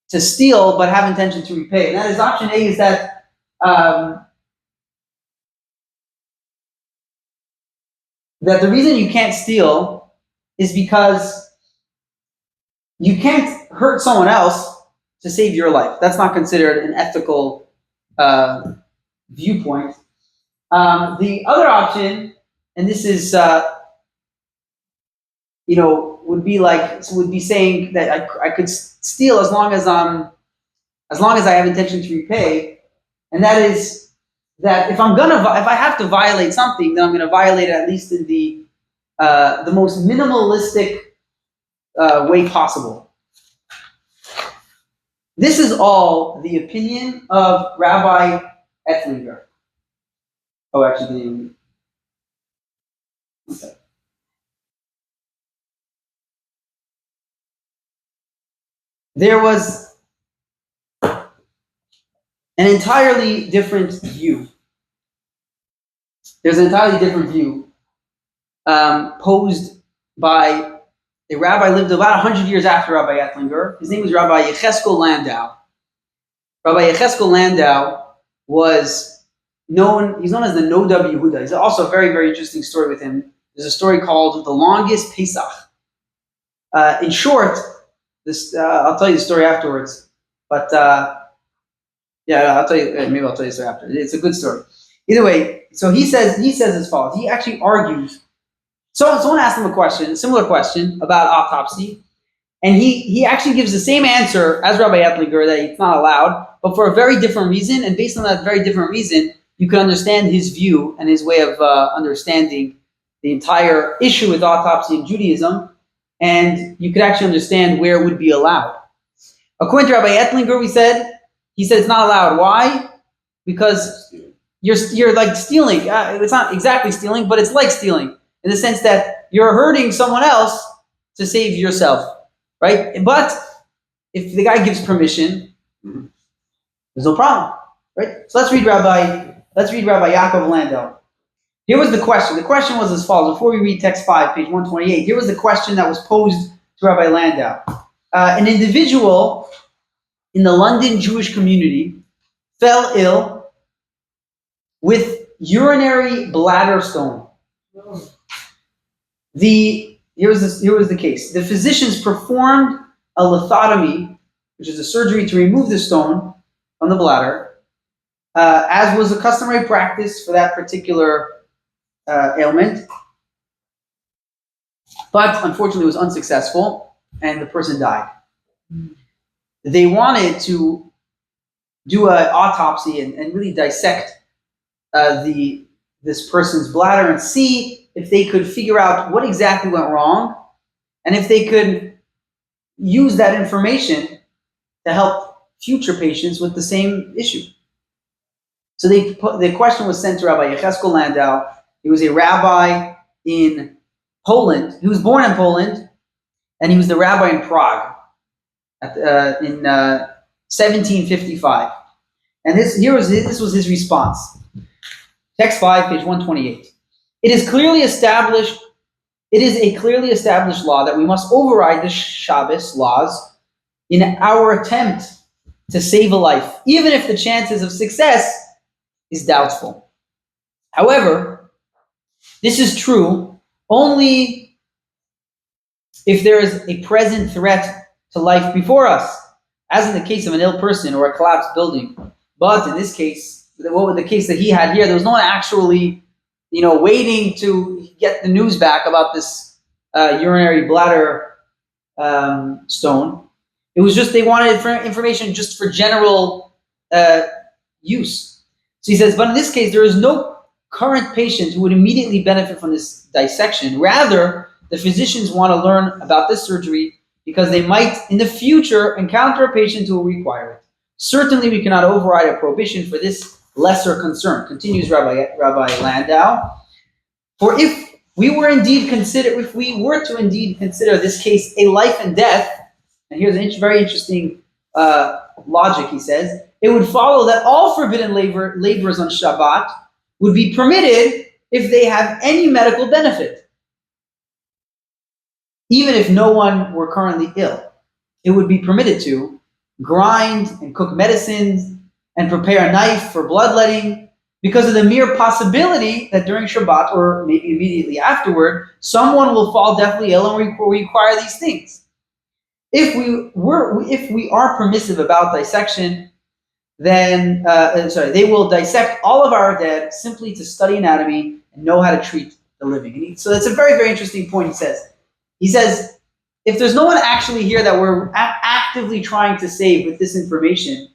Speaker 1: steal but have intention to repay. And that is option A is that that the reason you can't steal is because you can't hurt someone else to save your life. That's not considered an ethical viewpoint. The other option, and this is, would be saying that I could steal as long as I have intention to repay, and that is that if I have to violate something, then I'm going to violate it at least in the most minimalistic way possible. This is all the opinion of Rabbi Ettlinger. Oh, actually, okay. There was an entirely different view. There's an entirely different view posed by a rabbi lived about 100 years after Rabbi Ettlinger. His name was Rabbi Yecheskel Landau. Rabbi Yecheskel Landau he's known as the Nodab Yehuda. There's also a very, very interesting story with him. There's a story called The Longest Pesach. In short, I'll tell you the story afterwards. But I'll tell you. Maybe I'll tell you the story after. It's a good story. Either way, so he says as follows. He actually argues. So someone asked him a similar question about autopsy, and he actually gives the same answer as Rabbi Ettlinger, that it's not allowed, but for a very different reason. And based on that very different reason, you can understand his view and his way of understanding the entire issue with autopsy in Judaism, and you could actually understand where it would be allowed. According to Rabbi Ettlinger, he said it's not allowed. Why? Because you're like stealing. It's not exactly stealing, but it's like stealing in the sense that you're hurting someone else to save yourself, right? But if the guy gives permission, there's no problem, right? So let's read Rabbi Yaakov Landau. Here was the question. The question was as follows. Before we read text 5, page 128, here was the question that was posed to Rabbi Landau. An individual in the London Jewish community fell ill with urinary bladder stone. Here was the case. The physicians performed a lithotomy, which is a surgery to remove the stone from the bladder, as was a customary practice for that particular ailment. But unfortunately, it was unsuccessful, and the person died. They wanted to do an autopsy and really dissect this person's bladder and see if they could figure out what exactly went wrong, and if they could use that information to help future patients with the same issue. So the question was sent to Rabbi Yecheskel Landau. He was a rabbi in Poland. He was born in Poland, and he was the rabbi in Prague in 1755. And this was his response. Text 5, page 128. It is a clearly established law that we must override the Shabbos laws in our attempt to save a life, even if the chances of success is doubtful. However, this is true only if there is a present threat to life before us, as in the case of an ill person or a collapsed building. But in this case, the case that he had here, there was no one actually, waiting to get the news back about this urinary bladder stone. It was just they wanted information just for general use. So he says, but in this case, there is no current patient who would immediately benefit from this dissection. Rather, the physicians want to learn about this surgery because they might, in the future, encounter a patient who will require it. Certainly, we cannot override a prohibition for this lesser concern, continues Rabbi Landau. For if we were to indeed consider this case a life and death, and here's a very interesting logic, he says, it would follow that all forbidden laborers on Shabbat would be permitted if they have any medical benefit, even if no one were currently ill. It would be permitted to grind and cook medicines and prepare a knife for bloodletting because of the mere possibility that during Shabbat or maybe immediately afterward, someone will fall deathly ill and require these things. If we are permissive about dissection, then they will dissect all of our dead simply to study anatomy and know how to treat the living. So that's a very, very interesting point. He says, if there's no one actually here that we're actively trying to save with this information,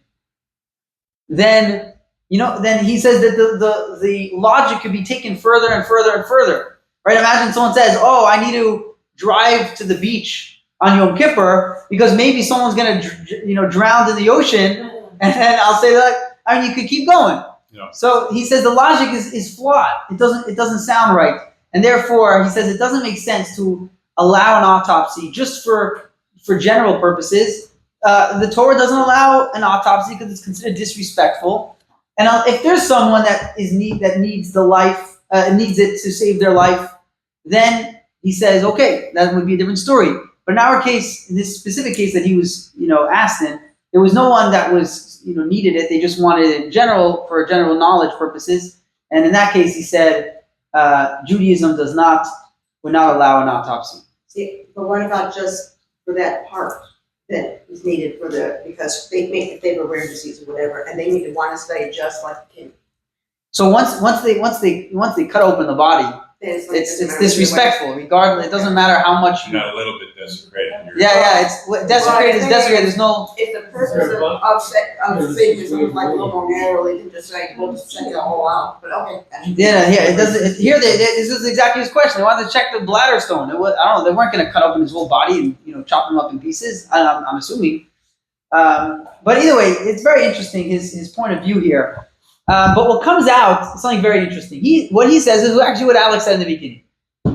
Speaker 1: then he says that the logic could be taken further and further and further. Right? Imagine someone says, "Oh, I need to drive to the beach on Yom Kippur because maybe someone's going to drown in the ocean." And then I'll say that, you could keep going. Yeah. So he says the logic is flawed. It doesn't sound right. And therefore, he says it doesn't make sense to allow an autopsy just for general purposes. The Torah doesn't allow an autopsy because it's considered disrespectful. And if there's someone that needs the life, needs it to save their life, then he says, okay, that would be a different story. But in our case, in this specific case that he was, asked in, there was no one that was, needed it. They just wanted it in general for general knowledge purposes. And in that case, he said, Judaism would not allow an autopsy.
Speaker 3: See, but what about just for that part that is needed because they make the favor rare disease or whatever, and they need to want to study just like the king.
Speaker 1: So once they cut open the body, it's disrespectful. Regardless, it doesn't matter how much
Speaker 2: you got a little bit desecrated.
Speaker 1: It's desecrated. Is desecrated. There's no.
Speaker 3: If the purpose of faith is like a little more narrowly than just saying we'll just check it all out, but okay.
Speaker 1: It doesn't. This is exactly his question. They wanted to check the bladder stone. I don't know. They weren't going to cut open his whole body and chop him up in pieces. I'm assuming. But either way, it's very interesting his point of view here. But what comes out is something very interesting. What he says is actually what Alex said in the beginning.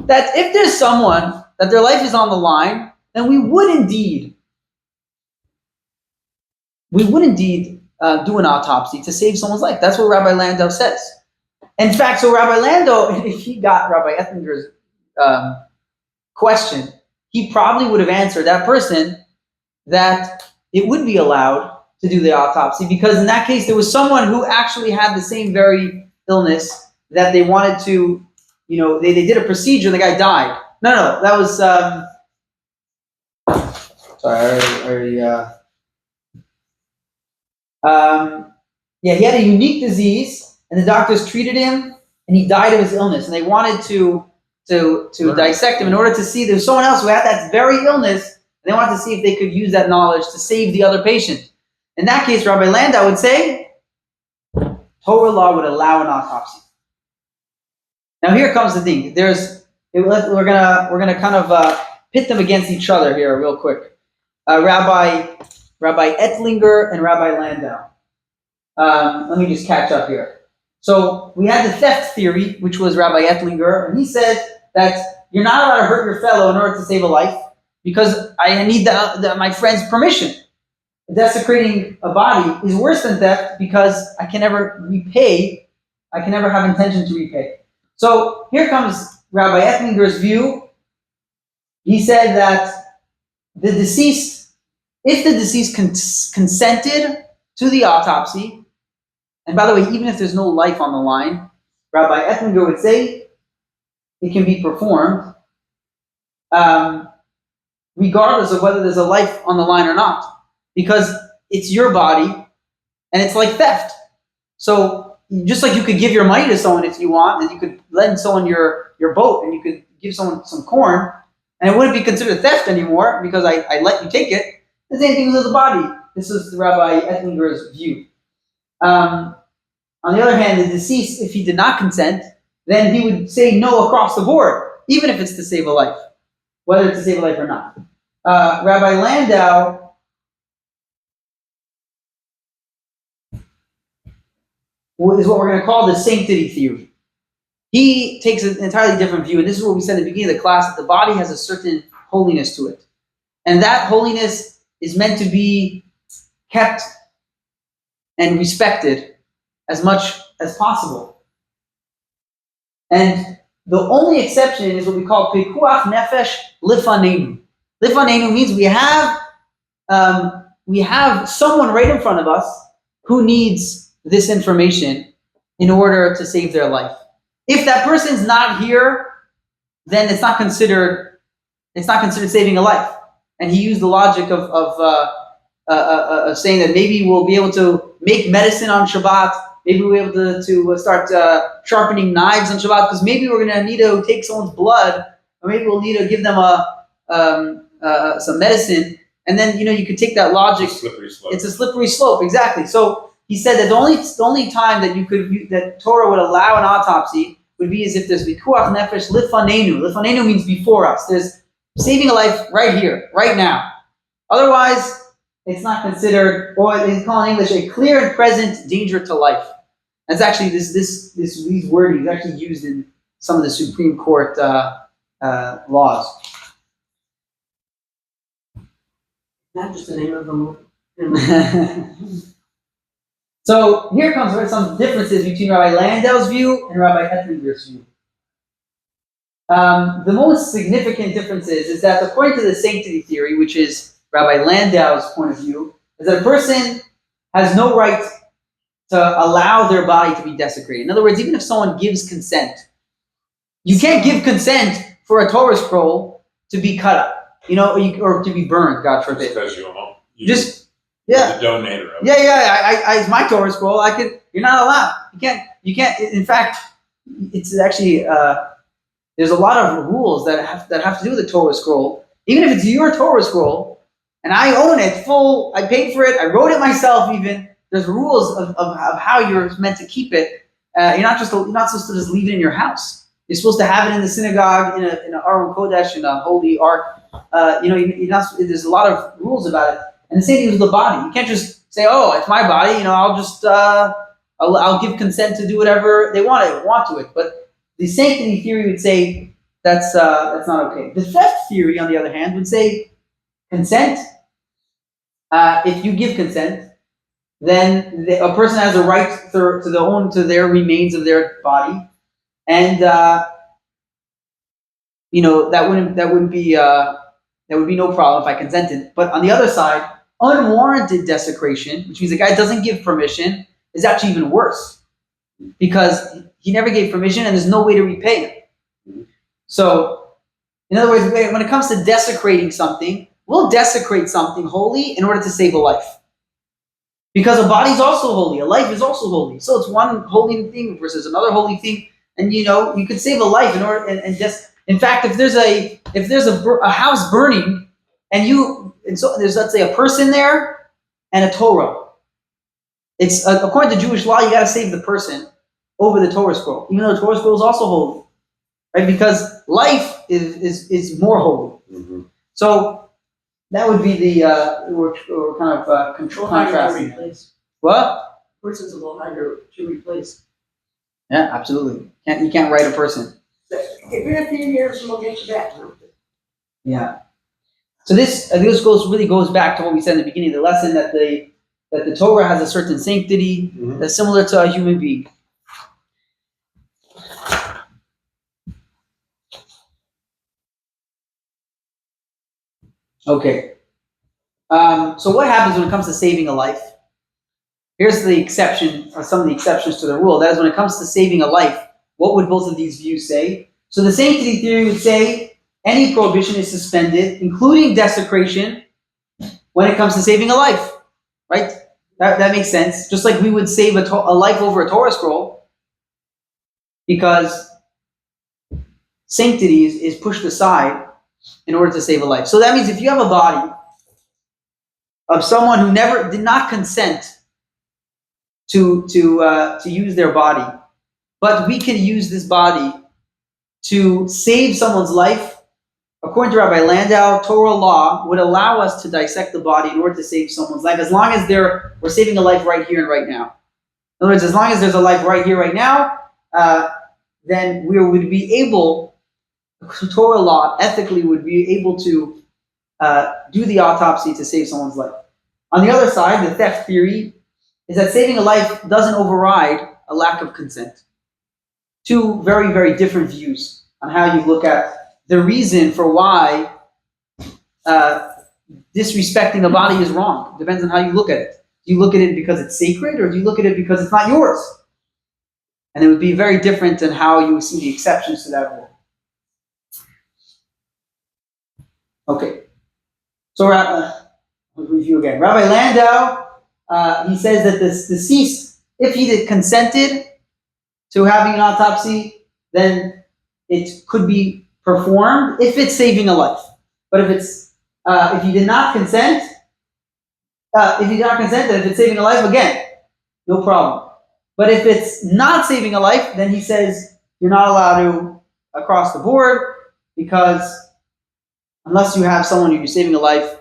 Speaker 1: That if there's someone that their life is on the line, then we would indeed do an autopsy to save someone's life. That's what Rabbi Landau says. In fact, so Rabbi Landau, if he got Rabbi Ettinger's question, he probably would have answered that person that it would be allowed to do the autopsy, because in that case there was someone who actually had the same very illness that they wanted to, they did a procedure and the guy died. No, that was he had a unique disease and the doctors treated him and he died of his illness, and they wanted to dissect him in order to see there was someone else who had that very illness, and they wanted to see if they could use that knowledge to save the other patient. In that case, Rabbi Landau would say, Torah law would allow an autopsy. Now here comes the thing. We're gonna kind of pit them against each other here real quick. Rabbi Ettlinger and Rabbi Landau. Let me just catch up here. So we had the theft theory, which was Rabbi Ettlinger, and he said that you're not allowed to hurt your fellow in order to save a life because I need my friend's permission. Desecrating a body is worse than theft because I can never repay. I can never have intention to repay. So here comes Rabbi Ettlinger's view. He said that the deceased, if the deceased consented to the autopsy, and by the way, even if there's no life on the line, Rabbi Ettlinger would say it can be performed regardless of whether there's a life on the line or not. Because it's your body, and it's like theft. So just like you could give your money to someone if you want, and you could lend someone your boat, and you could give someone some corn, and it wouldn't be considered theft anymore because I let you take it. The same thing with the body. This is Rabbi Ettlinger's view. On the other hand, the deceased, if he did not consent, then he would say no across the board, even if it's to save a life, whether it's to save a life or not. Rabbi Landau is what we're going to call the sanctity theory. He takes an entirely different view, and this is what we said at the beginning of the class, that the body has a certain holiness to it. And that holiness is meant to be kept and respected as much as possible. And the only exception is what we call pekuach nefesh lifanenu. Lifanenu means we have someone right in front of us who needs this information in order to save their life. If that person's not here, then it's not considered saving a life. And he used the logic of saying that maybe we'll be able to make medicine on Shabbat. Maybe we'll be able to start sharpening knives on Shabbat because maybe we're going to need to take someone's blood, or maybe we'll need to give them some medicine. And then you could take that logic. It's a slippery slope, exactly. So he said that the only time that that Torah would allow an autopsy would be as if there's vikuach nefesh lifanenu. Lifanenu means before us. There's saving a life right here, right now. Otherwise, it's not considered, or they call in English, a clear and present danger to life. That's actually these wording is actually used in some of the Supreme Court laws.
Speaker 3: Not just the name of the movie.
Speaker 1: So here comes some differences between Rabbi Landau's view and Rabbi Ettlinger's view. The most significant differences is that according to the sanctity theory, which is Rabbi Landau's point of view, is that a person has no right to allow their body to be desecrated. In other words, even if someone gives consent, you can't give consent for a Torah scroll to be cut up, or to be burned, God forbid.
Speaker 2: Because you
Speaker 1: Yeah.
Speaker 2: the donator of it.
Speaker 1: Yeah. It's my Torah scroll. You're not allowed. You can't. In fact, it's actually there's a lot of rules that have to do with the Torah scroll. Even if it's your Torah scroll, and I own it full, I paid for it, I wrote it myself. Even there's rules of how you're meant to keep it. You're not supposed to just leave it in your house. You're supposed to have it in the synagogue, in an Aron Kodesh, in a holy ark. There's a lot of rules about it. And the same thing with the body. You can't just say, "Oh, it's my body. I'll just I'll give consent to do whatever they want to it." But the sanctity theory would say that's not okay. The theft theory, on the other hand, would say consent. If you give consent, then a person has a right to their remains of their body, and that would be no problem if I consented. But on the other side, unwarranted desecration, which means the guy doesn't give permission, is actually even worse because he never gave permission and there's no way to repay him. So, in other words, when it comes to desecrating something, we'll desecrate something holy in order to save a life. Because a body is also holy, a life is also holy. So it's one holy thing versus another holy thing, and you could save a life in order and just. In fact, if there's a house burning, and so there's, let's say, a person there and a Torah, It's according to Jewish law, you got to save the person over the Torah scroll, even though the Torah scroll is also holy, right? Because life is more holy.
Speaker 2: Mm-hmm.
Speaker 1: So that would be the we're kind of contrasting. What?
Speaker 3: Person's a little harder to replace.
Speaker 1: Yeah, absolutely. You can't write a person.
Speaker 3: Give it a few years and we'll get you back.
Speaker 1: Yeah. So this really goes back to what we said in the beginning of the lesson, that the Torah has a certain sanctity that's similar to a human being. Okay. So what happens when it comes to saving a life? Here's the exception, or some of the exceptions to the rule. That is, when it comes to saving a life, what would both of these views say? So the sanctity theory would say any prohibition is suspended, including desecration, when it comes to saving a life, right? That makes sense. Just like we would save a life over a Torah scroll, because sanctity is pushed aside in order to save a life. So that means if you have a body of someone who did not consent to use their body, but we can use this body to save someone's life, according to Rabbi Landau, Torah law would allow us to dissect the body in order to save someone's life, as long as we're saving a life right here and right now. In other words, as long as there's a life right here, right now, then we would be able, Torah law ethically would be able to do the autopsy to save someone's life. On the other side, the theft theory is that saving a life doesn't override a lack of consent. Two very, very different views on how you look at the reason for why disrespecting a body is wrong. It depends on how you look at it. Do you look at it because it's sacred, or do you look at it because it's not yours? And it would be very different than how you would see the exceptions to that rule. Okay. So I'll review again. Rabbi Landau, he says that the deceased, if he consented to having an autopsy, then it could be performed if it's saving a life. But if you did not consent, then if it's saving a life, again, no problem. But if it's not saving a life, then he says you're not allowed to across the board, because unless you have someone who's saving a life,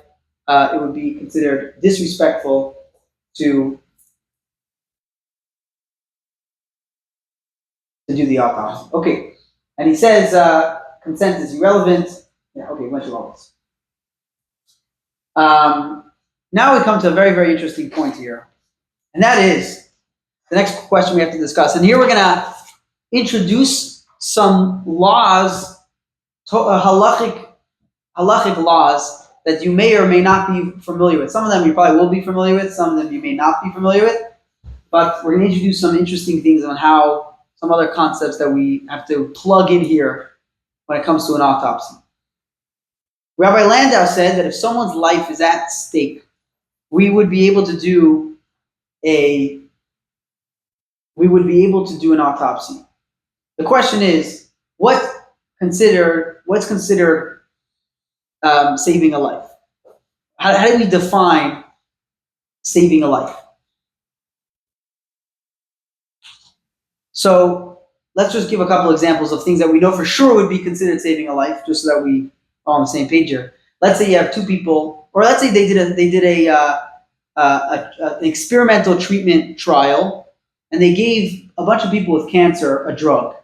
Speaker 1: it would be considered disrespectful to do the autopsy. Okay, and he says consent is irrelevant. Yeah, okay, went through all this. Now we come to a very, very interesting point here, and that is the next question we have to discuss. And here we're going to introduce some laws, halachic laws that you may or may not be familiar with. Some of them you probably will be familiar with, some of them you may not be familiar with, but we're going to introduce some interesting things on how some other concepts that we have to plug in here when it comes to an autopsy. Rabbi Landau said that if someone's life is at stake, we would be able to do an autopsy. The question is, what's considered saving a life? How do we define saving a life? So let's just give a couple examples of things that we know for sure would be considered saving a life, just so that we are on the same page here. Let's say you have two people, or let's say they did an experimental treatment trial, and they gave a bunch of people with cancer a drug,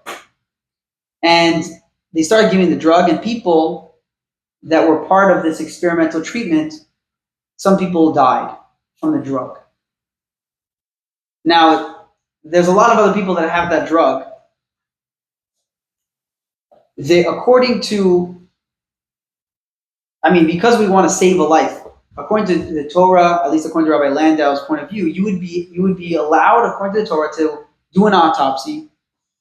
Speaker 1: and they started giving the drug, and people that were part of this experimental treatment, some people died from the drug. Now, there's a lot of other people that have that drug. Because we want to save a life, according to the Torah, at least according to Rabbi Landau's point of view, you would be allowed, according to the Torah, to do an autopsy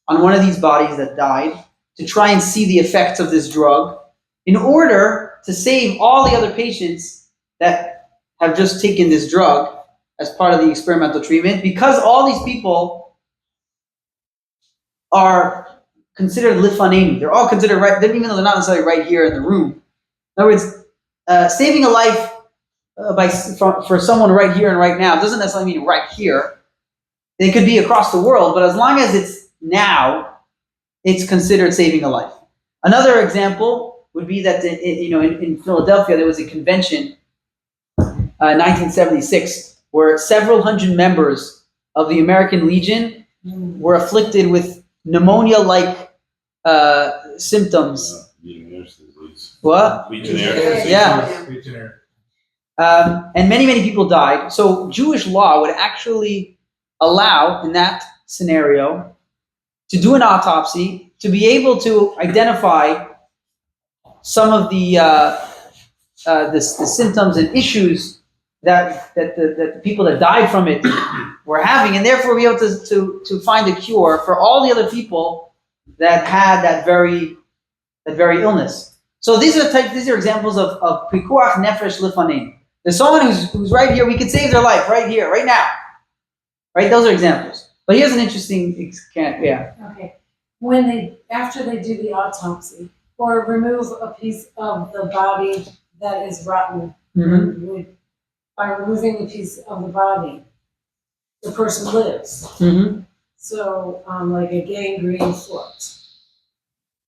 Speaker 1: on one of these bodies that died, to try and see the effects of this drug, in order to save all the other patients that have just taken this drug as part of the experimental treatment, because all these people are considered lifanenu. They're all considered right, even though they're not necessarily right here in the room. In other words, saving a life for someone right here and right now doesn't necessarily mean right here. They could be across the world, but as long as it's now, it's considered saving a life. Another example would be that in Philadelphia there was a convention, 1976, where several hundred members of the American Legion were afflicted with pneumonia-like symptoms.
Speaker 2: Legionnaire's disease.
Speaker 1: What?
Speaker 2: Legionnaire's disease.
Speaker 1: Yeah.
Speaker 4: Legionnaire.
Speaker 1: And many people died. So Jewish law would actually allow, in that scenario, to do an autopsy, to be able to identify some of the symptoms and issues that the people that died from it were having, and therefore be able to find a cure for all the other people that had that very illness. So these are examples of pikuach nefesh lifanim. There's someone who's right here. We could save their life right here, right now. Right? Those are examples. But here's an interesting,
Speaker 5: Okay. After they do the autopsy or remove a piece of the body that is rotten, by removing the piece of the body, the person lives. So, like a gangrene foot,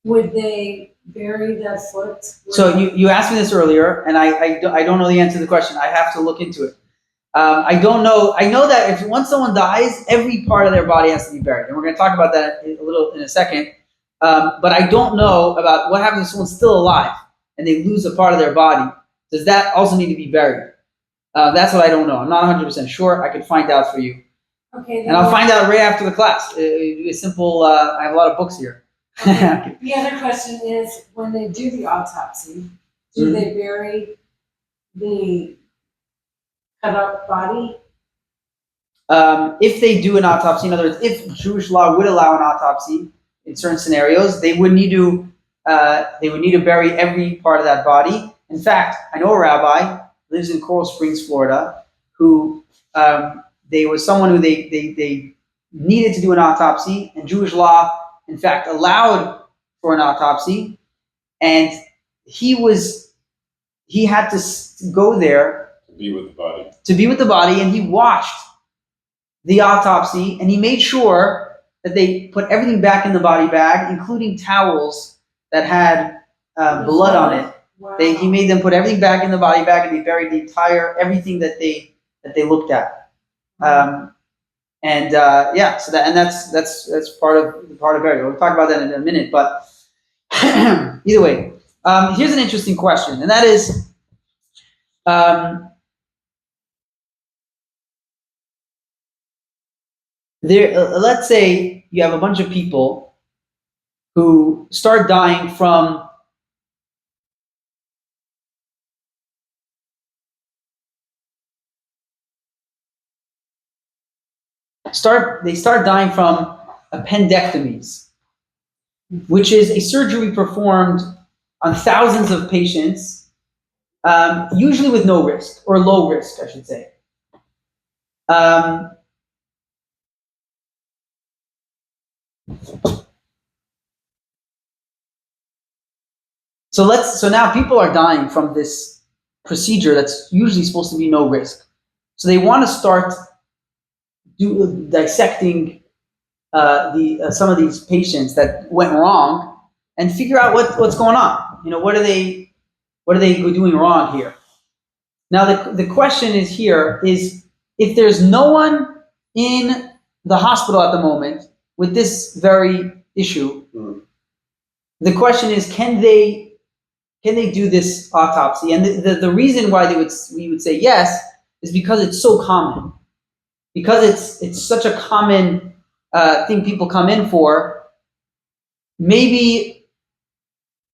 Speaker 5: would they bury that foot?
Speaker 1: So you asked me this earlier, and I don't know the answer to the question. I have to look into it. I don't know. I know that once someone dies, every part of their body has to be buried, and we're going to talk about that in a second. But I don't know about what happens if someone's still alive and they lose a part of their body. Does that also need to be buried? That's what I don't know. I'm not 100% sure. I can find out for you.
Speaker 5: Okay.
Speaker 1: And I'll find out right after the class. It's simple. I have a lot of books here.
Speaker 5: Okay. The other question is, when they do the autopsy, do they bury the cut up body?
Speaker 1: If they do an autopsy, in other words, if Jewish law would allow an autopsy in certain scenarios, they would need to bury every part of that body. In fact, I know a rabbi lives in Coral Springs, Florida, who they was someone who they needed to do an autopsy, and Jewish law, in fact, allowed for an autopsy, and he had to go there
Speaker 2: To be with the
Speaker 1: body, and he watched the autopsy, and he made sure that they put everything back in the body bag, including towels that had blood on it.
Speaker 5: Wow.
Speaker 1: He made them put everything back in the body bag, and they buried everything that they looked at. So that's part of burial. We'll talk about that in a minute. But either way, here's an interesting question, and that is, let's say you have a bunch of people who start dying from dying from appendectomies, which is a surgery performed on thousands of patients, usually with no risk, or low risk, I should say. So now people are dying from this procedure that's usually supposed to be no risk. So they want to start dissecting some of these patients that went wrong and figure out what's going on. What are they doing wrong here? Now the question is if there's no one in the hospital at the moment with this very issue, the question is, can they do this autopsy? And the reason why we would say yes is because it's so common. Because it's such a common thing people come in for, maybe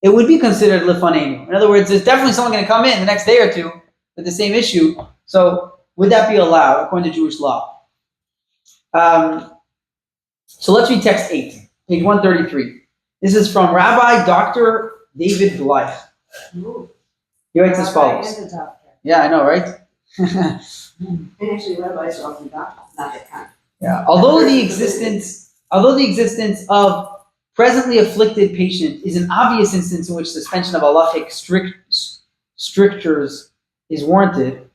Speaker 1: it would be considered lifanenu. In other words, there's definitely someone going to come in the next day or two with the same issue. So would that be allowed according to Jewish law? So let's read text 8, page 133. This is from Rabbi Dr. David Blythe. He writes as follows. Yeah, I know, right?
Speaker 3: And actually, rabbis are often not that kind.
Speaker 1: Yeah. Although the existence of presently afflicted patient is an obvious instance in which suspension of halachic strictures is warranted,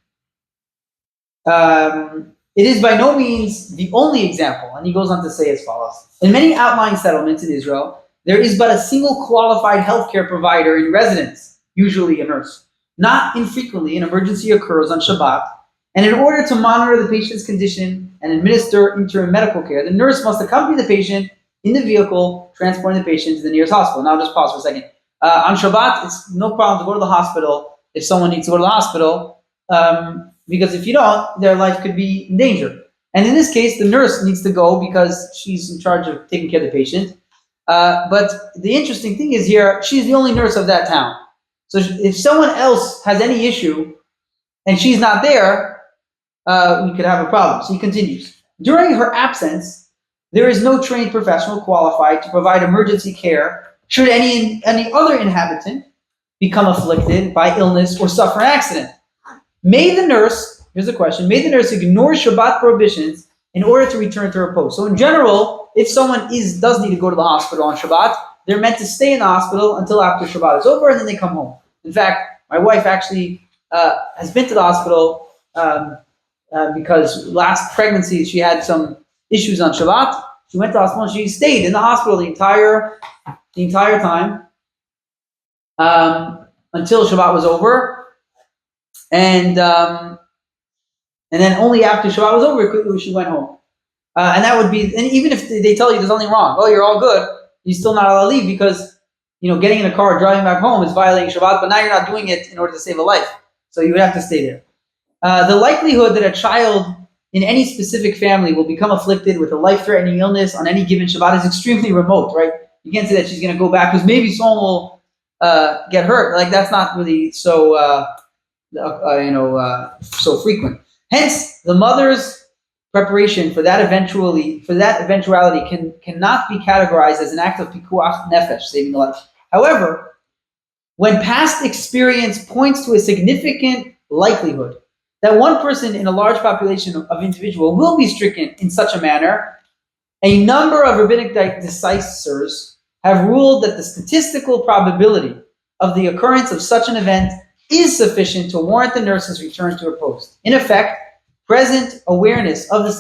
Speaker 1: It is by no means the only example, and he goes on to say as follows. In many outlying settlements in Israel, there is but a single qualified healthcare provider in residence, usually a nurse. Not infrequently, an emergency occurs on Shabbat, and in order to monitor the patient's condition and administer interim medical care, the nurse must accompany the patient in the vehicle, transporting the patient to the nearest hospital. Now, just pause for a second. On Shabbat, it's no problem to go to the hospital if someone needs to go to the hospital, because if you don't, their life could be in danger. And in this case, the nurse needs to go because she's in charge of taking care of the patient. But the interesting thing is here, she's the only nurse of that town. So if someone else has any issue and she's not there, we could have a problem. So he continues. During her absence, there is no trained professional qualified to provide emergency care should any other inhabitant become afflicted by illness or suffer an accident. May the nurse, here's the question, may the nurse ignore Shabbat prohibitions in order to return to her post. So in general, if someone does need to go to the hospital on Shabbat, they're meant to stay in the hospital until after Shabbat is over, and then they come home. In fact, my wife actually has been to the hospital because last pregnancy she had some issues on Shabbat. She went to the hospital and she stayed in the hospital the entire time until Shabbat was over, and then only after Shabbat was over she went home. And that would be, and even if they tell you there's nothing wrong, oh, you're all good, you're still not allowed to leave because, getting in a car, driving back home is violating Shabbat, but now you're not doing it in order to save a life. So you would have to stay there. The likelihood that a child in any specific family will become afflicted with a life-threatening illness on any given Shabbat is extremely remote, right? You can't say that she's going to go back because maybe someone will get hurt. Like, that's not really so, so frequent. Hence, the mother's preparation for that eventuality cannot be categorized as an act of pikuach nefesh, saving a life. However, when past experience points to a significant likelihood that one person in a large population of individual will be stricken in such a manner, a number of rabbinic decisors have ruled that the statistical probability of the occurrence of such an event is sufficient to warrant the nurse's return to her post. In effect, present awareness of the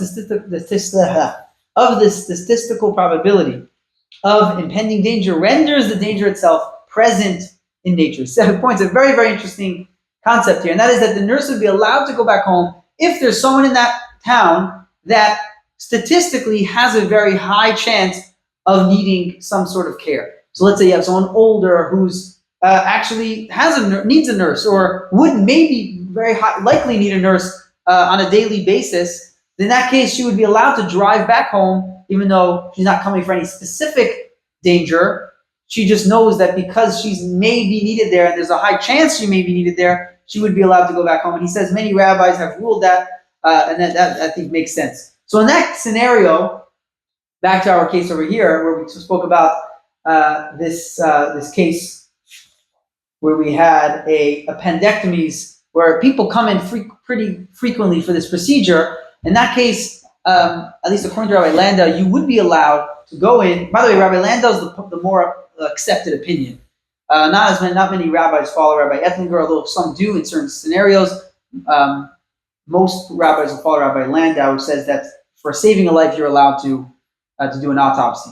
Speaker 1: statistical probability of impending danger renders the danger itself present in nature. So it points a very, very interesting concept here, and that is that the nurse would be allowed to go back home if there's someone in that town that statistically has a very high chance of needing some sort of care. So let's say you have someone older who's actually needs a nurse, or would maybe likely need a nurse on a daily basis. In that case, she would be allowed to drive back home, even though she's not coming for any specific danger. She just knows that because she's maybe needed there, and there's a high chance she may be needed there, she would be allowed to go back home. And he says many rabbis have ruled that, and that I think makes sense. So in that scenario, back to our case over here, where we spoke about this case where we had appendectomies, where people come in pretty frequently for this procedure. In that case, at least according to Rabbi Landau, you would be allowed to go in. By the way, Rabbi Landau is the more accepted opinion. Not many rabbis follow Rabbi Ettlinger, although some do in certain scenarios. Most rabbis will follow Rabbi Landau, who says that for saving a life, you're allowed to do an autopsy.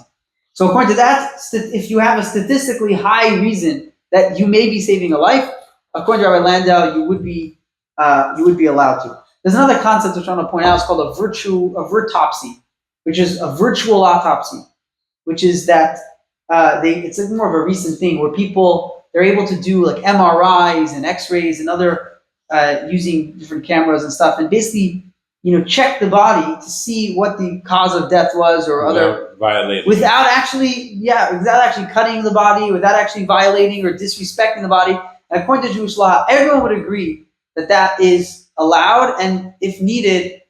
Speaker 1: So according to that, if you have a statistically high reason that you may be saving a life, according to Rabbi Landau, you would be allowed to. There's another concept which I want to point out. It's called a virtopsy, which is a virtual autopsy, which is that it's more of a recent thing where they're able to do like MRIs and X-rays and other using different cameras and stuff, and basically check the body to see what the cause of death was, or other
Speaker 2: violating,
Speaker 1: without actually cutting the body, without actually violating or disrespecting the body. And according to Jewish law, everyone would agree that is allowed, and if needed,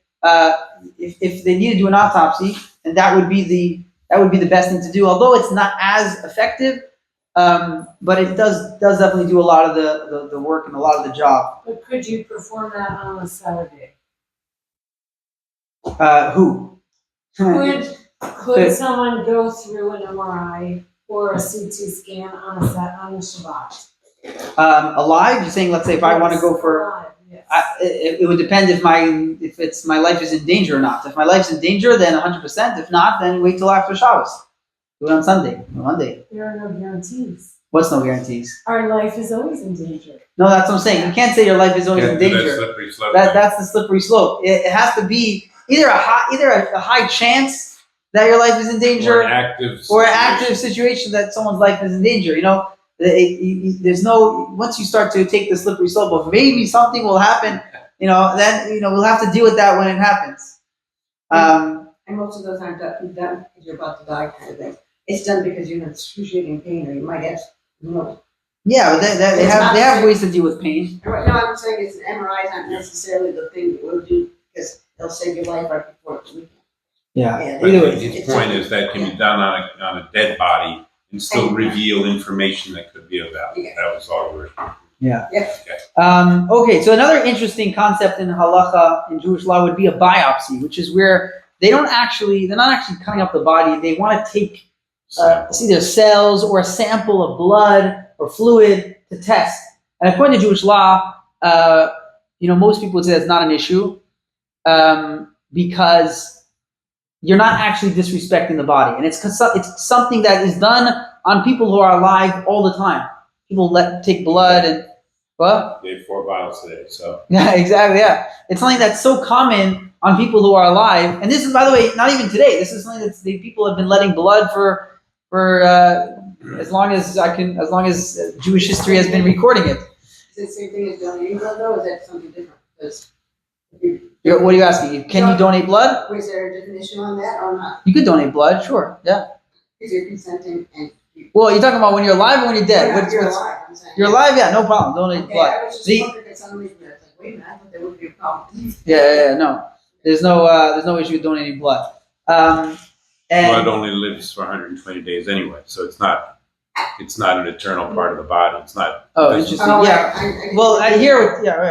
Speaker 1: if they need to do an autopsy, and that would be the best thing to do. Although it's not as effective, but it does definitely do a lot of the work and a lot of the job.
Speaker 5: But could you perform that on a Saturday?
Speaker 1: Who?
Speaker 5: Could someone go through an MRI or a CT scan on a Shabbat?
Speaker 1: Alive? You're saying, let's say if I want to go for,
Speaker 5: Alive, yes.
Speaker 1: it would depend if my life is in danger or not. If my life's in danger, then 100%. If not, then wait till after Shabbos. Do it on Sunday, or Monday.
Speaker 5: There are no guarantees.
Speaker 1: What's no guarantees?
Speaker 5: Our life is always in danger.
Speaker 1: No, that's what I'm saying. You can't say your life is always in
Speaker 2: Can't do that
Speaker 1: danger.
Speaker 2: slippery slope.
Speaker 1: That's the slippery slope. It has to be either a high chance that your life is in danger,
Speaker 2: or an
Speaker 1: active situation that someone's life is in danger. You know, there's no, once you start to take the slippery slope of maybe something will happen, you know, then, you know, we'll have to deal with that when it happens.
Speaker 3: And most of those aren't done because you're about to die kind of thing. It's done because you're in excruciating pain, or you might have, you know.
Speaker 1: Yeah, but they have ways to deal with pain.
Speaker 3: No, I'm saying it's an MRI is not necessarily the thing that will do, because they'll save your life right before the weekend.
Speaker 1: Yeah.
Speaker 2: But
Speaker 1: Either way.
Speaker 2: his point is that can be done on a dead body and still reveal information that could be of value.
Speaker 3: Yeah.
Speaker 2: That was all we were.
Speaker 1: Yeah.
Speaker 3: Yeah.
Speaker 1: Okay, so another interesting concept in halacha in Jewish law would be a biopsy, which is where they're not actually cutting up the body. They want to take either cells or a sample of blood or fluid to test. And according to Jewish law, most people would say that's not an issue because you're not actually disrespecting the body, and it's something that is done on people who are alive all the time. People take blood and what?
Speaker 2: They have 4 bottles today, so.
Speaker 1: Yeah, exactly. Yeah, it's something that's so common on people who are alive, and this is, by the way, not even today. This is something that people have been letting blood for as long as Jewish history has been recording it.
Speaker 3: Is it the same thing as donating blood, though, or is that something different? Because
Speaker 1: What are you asking? Can you donate blood?
Speaker 3: was there a definition on that or not?
Speaker 1: You could donate blood, sure. Yeah.
Speaker 3: Because you're consenting and
Speaker 1: Well, you're talking about when you're alive or when you're dead.
Speaker 3: You're alive, I'm saying.
Speaker 1: You're alive, yeah, no problem. Donate
Speaker 3: Okay,
Speaker 1: blood.
Speaker 3: I was just wondering if suddenly, it's like, wait a minute, I thought there would be a problem.
Speaker 1: Yeah, no. There's no issue with donating blood.
Speaker 2: Blood
Speaker 1: And
Speaker 2: only lives for 120 days anyway, so it's not an eternal part of the body. It's not.
Speaker 1: interesting. Yeah. Well, I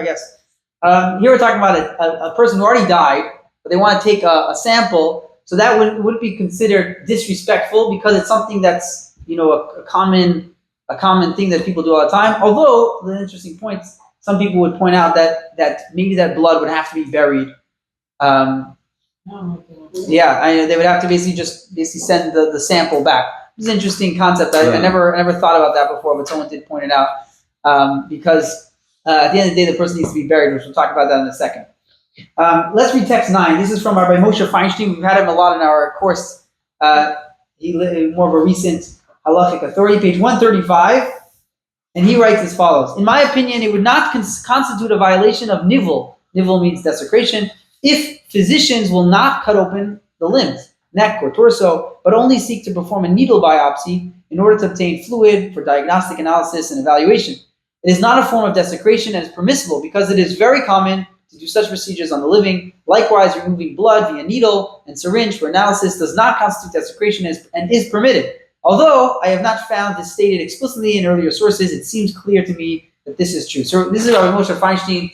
Speaker 1: guess. Here we're talking about a person who already died, but they want to take a sample. So that wouldn't be considered disrespectful because it's something that's, a common thing that people do all the time. Although, the interesting point, some people would point out that maybe that blood would have to be buried. They would have to basically send the sample back. It's an interesting concept. I never thought about that before, but someone did point it out because at the end of the day, the person needs to be buried, which we'll talk about that in a second. Let's read text 9. This is from Rabbi Moshe Feinstein. We've had him a lot in our course. He more of a recent Halachic authority, page 135, and he writes as follows. In my opinion, it would not constitute a violation of nivel. Nivel means desecration. If physicians will not cut open the limbs, neck or torso, but only seek to perform a needle biopsy in order to obtain fluid for diagnostic analysis and evaluation. It is not a form of desecration and is permissible because it is very common to do such procedures on the living. Likewise, removing blood via needle and syringe for analysis does not constitute desecration and is permitted. Although I have not found this stated explicitly in earlier sources, it seems clear to me that this is true. So this is Rabbi Moshe Feinstein.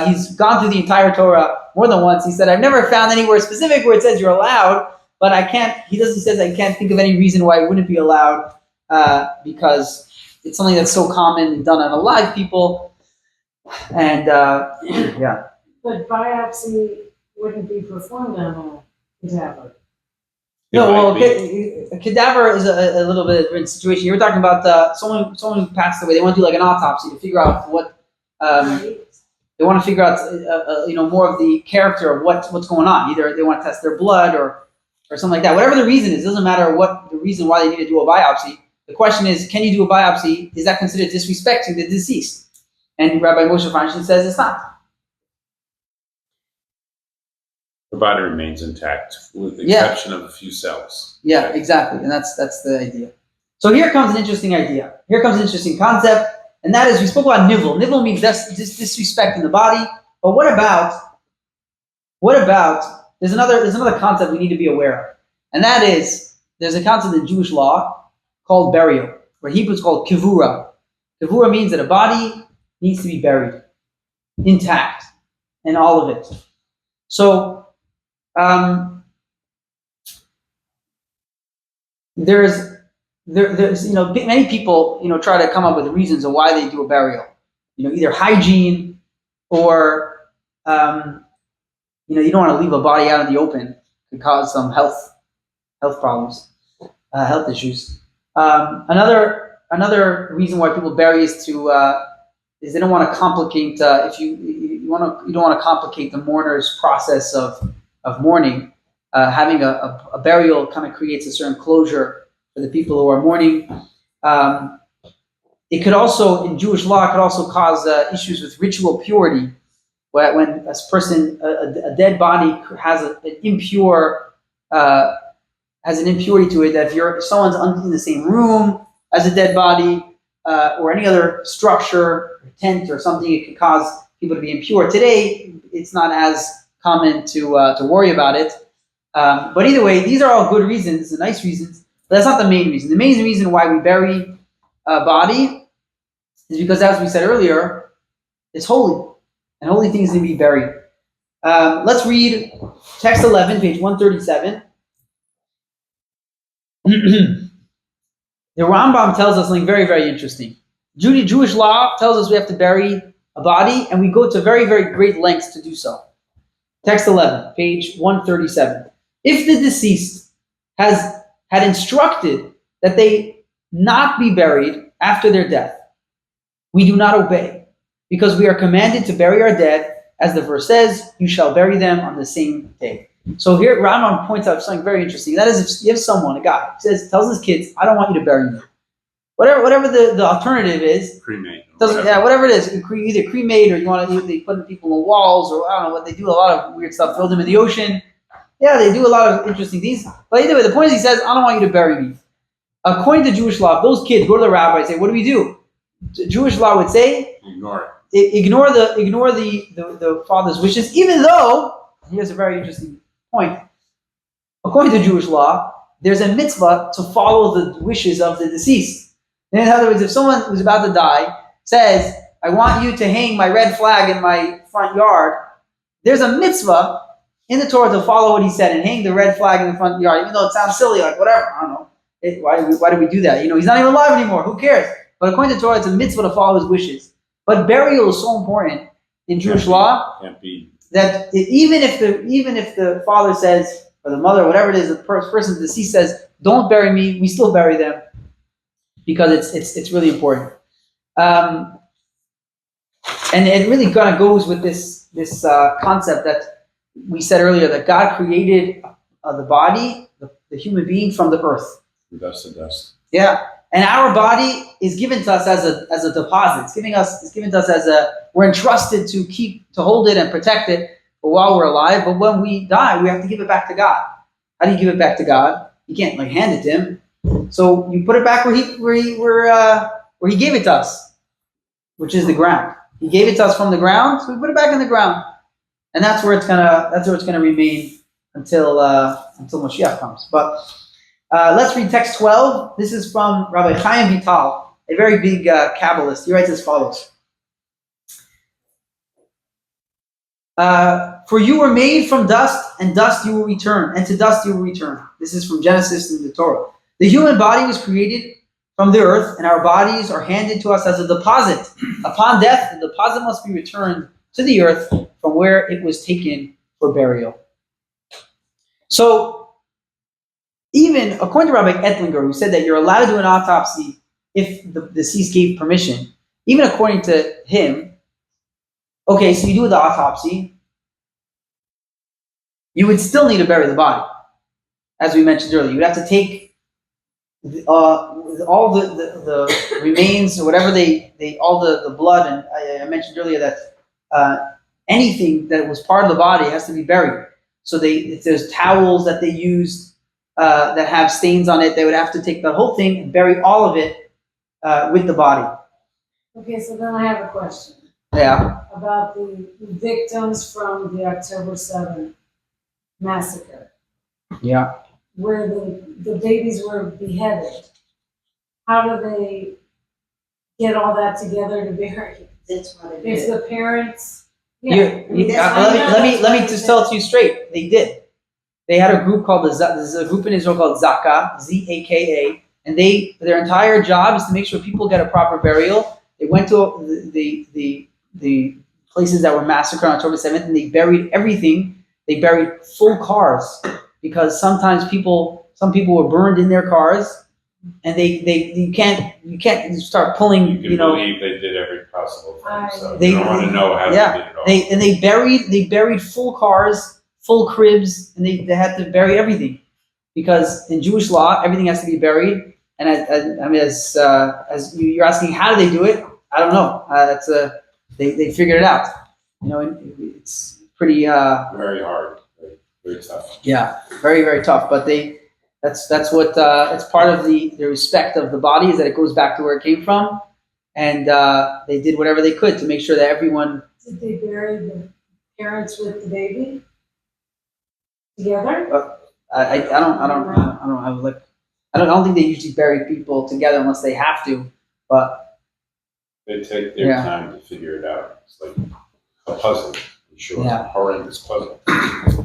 Speaker 1: He's gone through the entire Torah more than once. He said, I've never found anywhere specific where it says you're allowed, but I can't, he says I can't think of any reason why it wouldn't be allowed because it's something that's so common and done on alive people. And yeah.
Speaker 5: But biopsy wouldn't be performed on a cadaver.
Speaker 1: No, well, a cadaver is a little bit different situation. You were talking about someone who passed away. They want to do like an autopsy to figure out what they want to figure out, more of the character of what's going on. Either they want to test their blood or something like that. Whatever the reason is, it doesn't matter what the reason why they need to do a biopsy. The question is, can you do a biopsy? Is that considered disrespecting the deceased? And Rabbi Moshe Feinstein says it's not.
Speaker 2: The body remains intact, with the exception of a few cells.
Speaker 1: Yeah, exactly, and that's the idea. So here comes an interesting idea. Here comes an interesting concept, and that is we spoke about nivel. Nivel means disrespecting the body. But what about? There's another concept we need to be aware of, and that is there's a concept in Jewish law called burial, or Hebrew it's called kivura. Kivura means that a body needs to be buried, intact, and all of it. So. There's many people try to come up with reasons of why they do a burial, either hygiene or you don't want to leave a body out in the open. It could cause some health problems, health issues. Another reason why people bury is they don't want to complicate. If you don't want to complicate the mourner's process of mourning. Having a burial kind of creates a certain closure for the people who are mourning. It could also, in Jewish law, cause issues with ritual purity. When a person, a dead body has an impurity to it, that if someone's in the same room as a dead body, or any other structure, or tent or something, it can cause people to be impure. Today, it's not as common to worry about it. But either way, these are all good reasons, nice reasons, but that's not the main reason. The main reason why we bury a body is because, as we said earlier, it's holy, and holy things need to be buried. Let's read text 11, page 137. The Rambam tells us something very, very interesting. Jewish law tells us we have to bury a body, and we go to very, very great lengths to do so. Text 11, page 137. If the deceased had instructed that they not be buried after their death, we do not obey, because we are commanded to bury our dead, as the verse says, you shall bury them on the same day. So here Rambam points out something very interesting. That is, if you have someone, a guy, tells his kids, I don't want you to bury me. Whatever the alternative is,
Speaker 2: cremate.
Speaker 1: Whatever it is, either cremate, or they put people in the walls, or I don't know what they do, a lot of weird stuff, throw them in the ocean. Yeah, they do a lot of interesting things. But either way, the point is, he says, I don't want you to bury me. According to Jewish law, if those kids go to the rabbi and say, what do we do? Jewish law would say,
Speaker 2: Ignore it.
Speaker 1: Ignore the father's wishes, even though, here's a very interesting point. According to Jewish law, there's a mitzvah to follow the wishes of the deceased. In other words, if someone who's about to die says, I want you to hang my red flag in my front yard, there's a mitzvah in the Torah to follow what he said and hang the red flag in the front yard, even though it sounds silly, like whatever, I don't know. Why do we do that? He's not even alive anymore. Who cares? But according to Torah, it's a mitzvah to follow his wishes. But burial is so important in Jewish law that even if the father says, or the mother, whatever it is, the person deceased says, don't bury me, we still bury them, because it's really important. And it really kind of goes with this concept that we said earlier, that God created the body, the human being, from the earth.
Speaker 2: From dust to dust.
Speaker 1: Yeah. And our body is given to us as a deposit. It's given to us we're entrusted to hold it and protect it while we're alive. But when we die, we have to give it back to God. How do you give it back to God? You can't hand it to him. So you put it back where he gave it to us, which is the ground. He gave it to us from the ground, so we put it back in the ground, and that's where it's gonna remain until Mashiach comes. But let's read text 12. This is from Rabbi Chaim Vital, a very big Kabbalist. He writes as follows. For you were made from dust, and dust you will return, and to dust you will return. This is from Genesis in the Torah. The human body was created from the earth, and our bodies are handed to us as a deposit. Upon death, the deposit must be returned to the earth from where it was taken for burial. So, even according to Rabbi Ettlinger, who said that you're allowed to do an autopsy if the deceased gave permission, even according to him, okay, so you do the autopsy, you would still need to bury the body, as we mentioned earlier. You'd have to take all the remains, or whatever all the blood, and I mentioned earlier that anything that was part of the body has to be buried. So if there's towels that they used that have stains on it, they would have to take the whole thing and bury all of it with the body.
Speaker 5: Okay, so then I have a question.
Speaker 1: Yeah.
Speaker 5: About the victims from the October 7th massacre.
Speaker 1: Yeah.
Speaker 5: Where the babies were beheaded. How do they get all that together to bury?
Speaker 3: That's what it
Speaker 5: If
Speaker 3: is.
Speaker 5: the parents,
Speaker 1: Let me just tell it to you straight. They did. They had a group called there's a group in Israel called Zaka, Zaka, and their entire job is to make sure people get a proper burial. They went to the places that were massacred on October 7th, and they buried everything. They buried full cars because sometimes some people were burned in their cars, and you can't start pulling.
Speaker 2: You can believe they did every possible thing. So
Speaker 1: They-
Speaker 2: you don't want to know how
Speaker 1: yeah,
Speaker 2: they did it all.
Speaker 1: they buried full cars, full cribs, and they had to bury everything because in Jewish law everything has to be buried. And as you're asking, how do they do it? I don't know. They figured it out. It's pretty
Speaker 2: Very hard, very tough.
Speaker 1: yeah, very very tough. But that's what it's part of the respect of the body is that it goes back to where it came from, and they did whatever they could to make sure that everyone.
Speaker 5: Did they bury the parents with the baby together?
Speaker 1: I don't think they usually bury people together unless they have to, but
Speaker 2: They take their time to figure it out. It's like a puzzle, I'm sure.
Speaker 1: Yeah.
Speaker 2: A horrendous puzzle.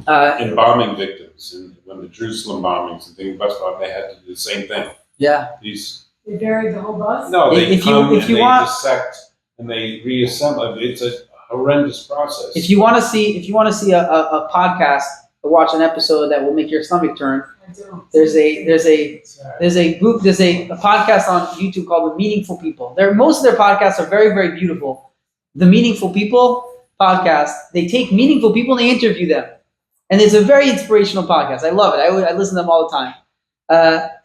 Speaker 1: uh,
Speaker 2: Embalming victims, and when the Jerusalem bombings and things bust off, they had to do the same thing.
Speaker 1: yeah.
Speaker 5: They buried the whole bus?
Speaker 2: No, they
Speaker 1: If you
Speaker 2: they
Speaker 1: want-
Speaker 2: dissect and they reassemble. It's a horrendous process.
Speaker 1: If you want to see a podcast or watch an episode that will make your stomach turn,
Speaker 5: I don't.
Speaker 1: there's a podcast on YouTube called The Meaningful People. Most of their podcasts are very, very beautiful. The Meaningful People podcast, they take meaningful people and they interview them. And it's a very inspirational podcast. I love it. I listen to them all the time.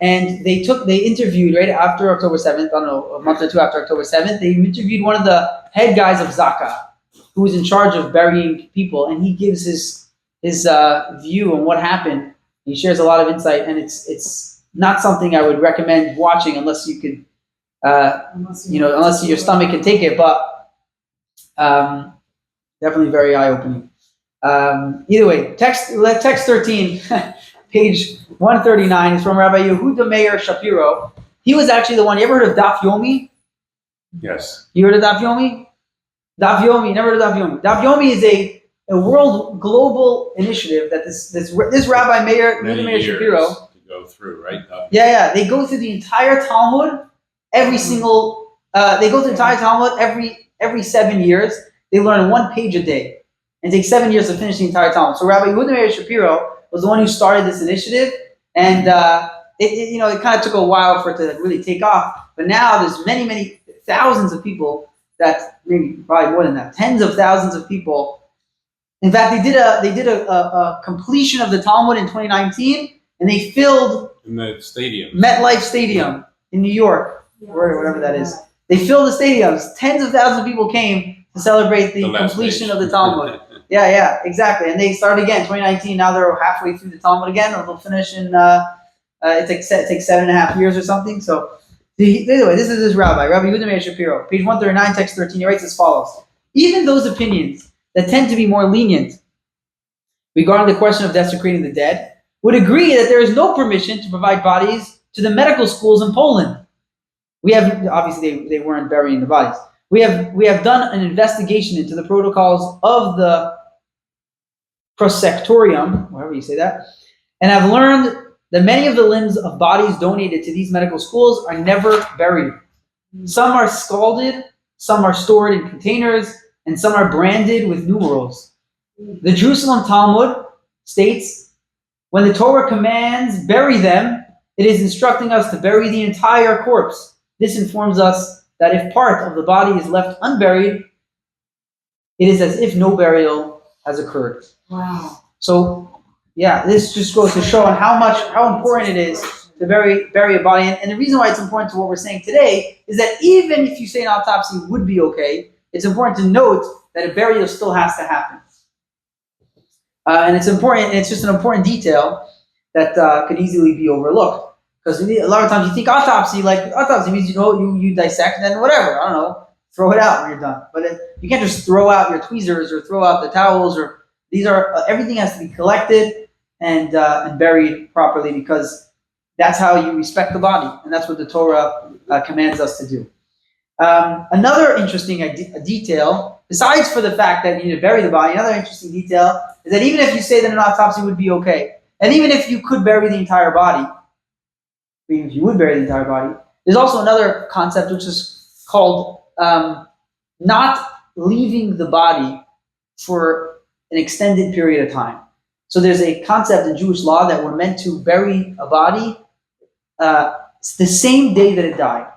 Speaker 1: And they interviewed right after October 7th, I don't know, a month or two after October 7th, they interviewed one of the head guys of Zaka, who was in charge of burying people, and he gives his view on what happened. He shares a lot of insight, and it's not something I would recommend watching unless you could, unless your stomach can take it. But definitely very eye opening. Either way, text 13, page 139 is from Rabbi Yehuda Meir Shapiro. He was actually the one. You ever heard of Daf Yomi?
Speaker 2: Yes.
Speaker 1: You heard of Daf Yomi? Daf Yomi. Never heard of Daf Yomi. Daf Yomi is a world global initiative that this Rabbi Meir
Speaker 2: Many
Speaker 1: Meir
Speaker 2: years
Speaker 1: Shapiro.
Speaker 2: to go through, right?
Speaker 1: Yeah. They go through the entire Talmud every single. They go through the entire Talmud every 7 years. They learn 1 page a day, and it takes 7 years to finish the entire Talmud. So Rabbi Yehuda Meir Shapiro was the one who started this initiative, and it kind of took a while for it to really take off. But now there's many thousands of people that maybe probably more than that, tens of thousands of people. In fact, they did a completion of the Talmud in 2019, and they filled
Speaker 2: In the stadium.
Speaker 1: MetLife Stadium in New York, or whatever that is. They filled the stadiums. Tens of thousands of people came to celebrate the
Speaker 2: last
Speaker 1: completion
Speaker 2: page.
Speaker 1: of the Talmud. Yeah, exactly. And they started again, 2019. Now they're halfway through the Talmud again, and they'll finish in it takes 7.5 years or something. So, anyway, this is this Rabbi Yehuda Meir Shapiro, page 139, text 13. He writes as follows: even those opinions that tend to be more lenient regarding the question of desecrating the dead would agree that there is no permission to provide bodies to the medical schools in Poland. We have obviously they weren't burying the bodies. We have done an investigation into the protocols of the prosectorium, however you say that, and have learned that many of the limbs of bodies donated to these medical schools are never buried. Some are scalded, some are stored in containers, and some are branded with numerals. The Jerusalem Talmud states, when the Torah commands bury them, it is instructing us to bury the entire corpse. This informs us that if part of the body is left unburied, it is as if no burial has occurred.
Speaker 5: Wow.
Speaker 1: So, yeah, this just goes to show how important it is to bury a body. And the reason why it's important to what we're saying today is that even if you say an autopsy would be okay, it's important to note that a burial still has to happen. And it's important. And it's just an important detail that could easily be overlooked. Because a lot of times you think autopsy means you dissect and then whatever, I don't know, throw it out when you're done. But you can't just throw out your tweezers or throw out the towels or everything has to be collected and buried properly because that's how you respect the body, and that's what the Torah commands us to do. Another interesting detail, besides for the fact that you need to bury the body, another interesting detail is that even if you say that an autopsy would be okay, and even if you could bury the entire body, even if you would bury the entire body, there's also another concept which is called not leaving the body for an extended period of time. So there's a concept in Jewish law that we're meant to bury a body the same day that it died.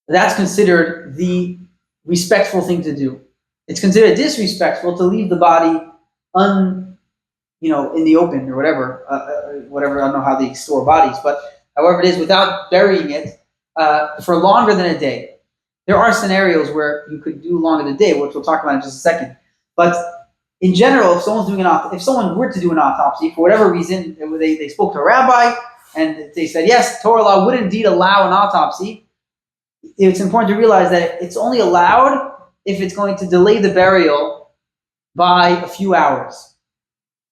Speaker 1: That's considered the respectful thing to do. It's considered disrespectful to leave the body in the open or whatever. Whatever, I don't know how they store bodies, but however it is, without burying it for longer than a day. There are scenarios where you could do longer than a day, which we'll talk about in just a second. But in general, if someone were to do an autopsy for whatever reason, they spoke to a rabbi and they said yes, Torah law would indeed allow an autopsy. It's important to realize that it's only allowed if it's going to delay the burial by a few hours.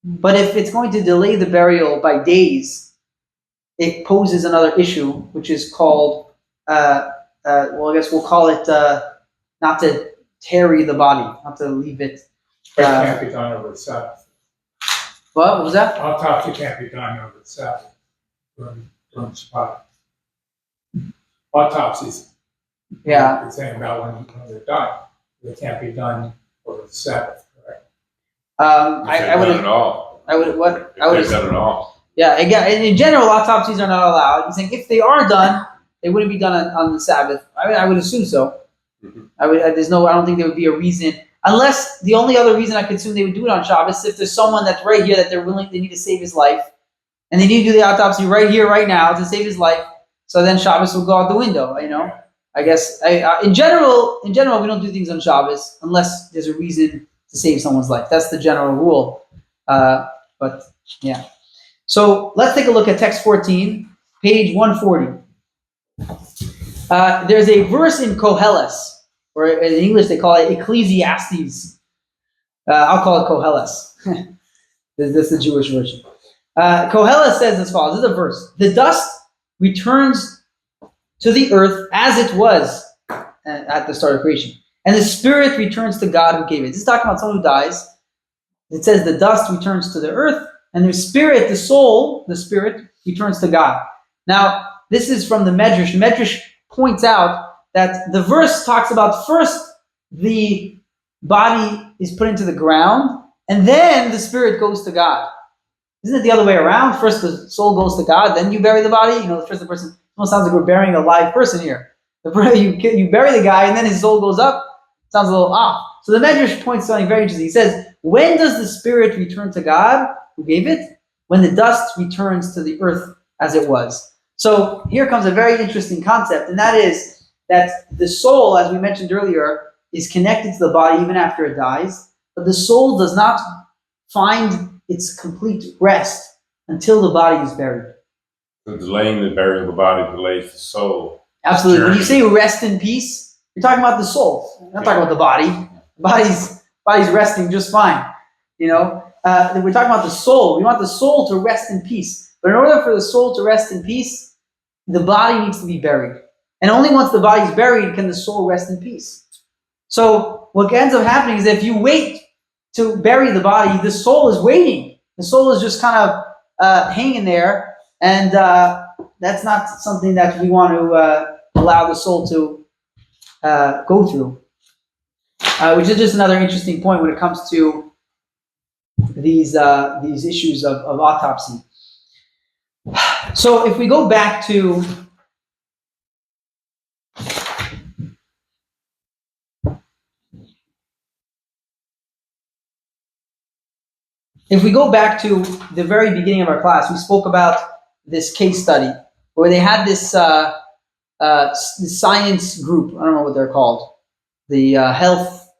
Speaker 1: But if it's going to delay the burial by days, it poses another issue, which is called, I guess we'll call it not to tarry the body, not to leave it.
Speaker 4: But it can't be done over the Sabbath.
Speaker 1: What was that?
Speaker 4: Autopsy can't be done over the Sabbath during Chabad. Autopsies.
Speaker 1: Yeah.
Speaker 4: You're saying about when they're done. They can't be done over the Sabbath, correct?
Speaker 1: I would.
Speaker 2: Done it all.
Speaker 1: I would. What?
Speaker 2: If
Speaker 1: I would.
Speaker 2: they've done it all.
Speaker 1: Yeah. Again, in general, autopsies are not allowed. I'm saying if they are done, they wouldn't be done on the Sabbath. I would assume so.
Speaker 2: Mm-hmm.
Speaker 1: I don't think there would be a reason, unless the only other reason I could assume they would do it on Shabbos, if there's someone that's right here that they need to save his life, and they need to do the autopsy right here, right now, to save his life. So then Shabbos will go out the window. I guess in general, we don't do things on Shabbos unless there's a reason to save someone's life. That's the general rule. But yeah. So let's take a look at text 14, page 140. There's a verse in Koheles, or in English they call it Ecclesiastes. I'll call it Koheles. This is the Jewish version. Koheles says as follows. This is a verse. The dust returns to the earth as it was at the start of creation. And the spirit returns to God who gave it. This is talking about someone who dies. It says the dust returns to the earth, and the spirit, the soul, the spirit, returns to God. Now, this is from the Medrash. Medrash points out that the verse talks about first the body is put into the ground, and then the spirit goes to God. Isn't it the other way around? First the soul goes to God, then you bury the body? First the person, it almost sounds like we're burying a live person here. You bury the guy, and then his soul goes up. Sounds a little off. So the Medrash points something very interesting. He says, when does the spirit return to God, who gave it? When the dust returns to the earth as it was. So here comes a very interesting concept, and that is that the soul, as we mentioned earlier, is connected to the body even after it dies, but the soul does not find its complete rest until the body is buried.
Speaker 2: So delaying the burial of the body delays the soul.
Speaker 1: Absolutely. When you say rest in peace, you're talking about the soul. You're not talking about the body. The body's resting just fine. We're talking about the soul. We want the soul to rest in peace. But in order for the soul to rest in peace, the body needs to be buried. And only once the body is buried can the soul rest in peace. So what ends up happening is that if you wait to bury the body, the soul is waiting. The soul is just kind of hanging there, and that's not something that we want to allow the soul to go through. Which is just another interesting point when it comes to these issues of autopsy. So if we go back to the very beginning of our class, we spoke about this case study where they had this science group. I don't know what they're called. The health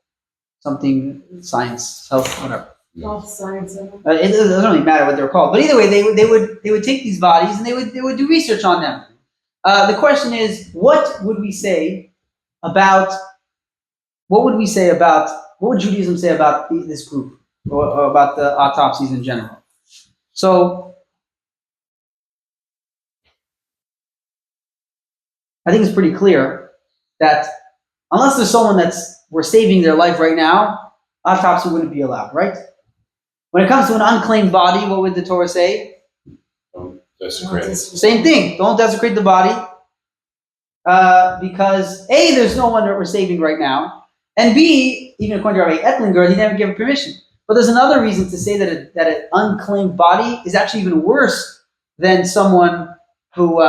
Speaker 1: something science, health, whatever.
Speaker 5: Health science.
Speaker 1: It doesn't really matter what they're called, but either way, they would take these bodies and they would do research on them. The question is, what would Judaism say about this group, or about the autopsies in general? So I think it's pretty clear that unless there's someone we're saving their life right now, autopsy wouldn't be allowed, right? When it comes to an unclaimed body, what would the Torah say?
Speaker 2: Don't desecrate.
Speaker 1: Same thing. Don't desecrate the body. Because A, there's no one that we're saving right now. And B, even according to Rabbi Ettlinger, he never gave permission. But there's another reason to say that an unclaimed body is actually even worse than someone who's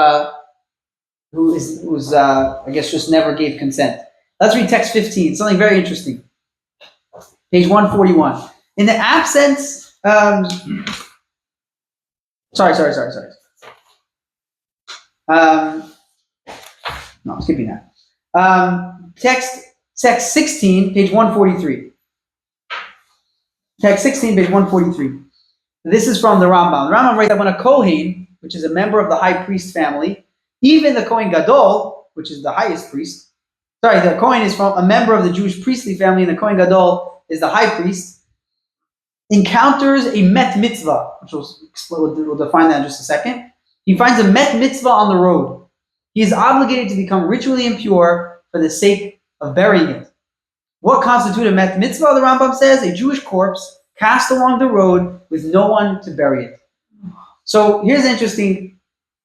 Speaker 1: I guess just never gave consent. Let's read text 15. Something very interesting. Page 141. In the absence, sorry. No, I'm skipping that. Text 16, page 143. Text 16, page 143. This is from the Rambam. The Rambam writes that when a Kohen, which is a member of the high priest family, even the Kohen Gadol, which is the highest priest, the Kohen is from a member of the Jewish priestly family, and the Kohen Gadol is the high priest, encounters a met mitzvah, which we'll define that in just a second. He finds a met mitzvah on the road. He is obligated to become ritually impure for the sake of burying it. What constitutes a met mitzvah, the Rambam says? A Jewish corpse cast along the road with no one to bury it. So here's interesting.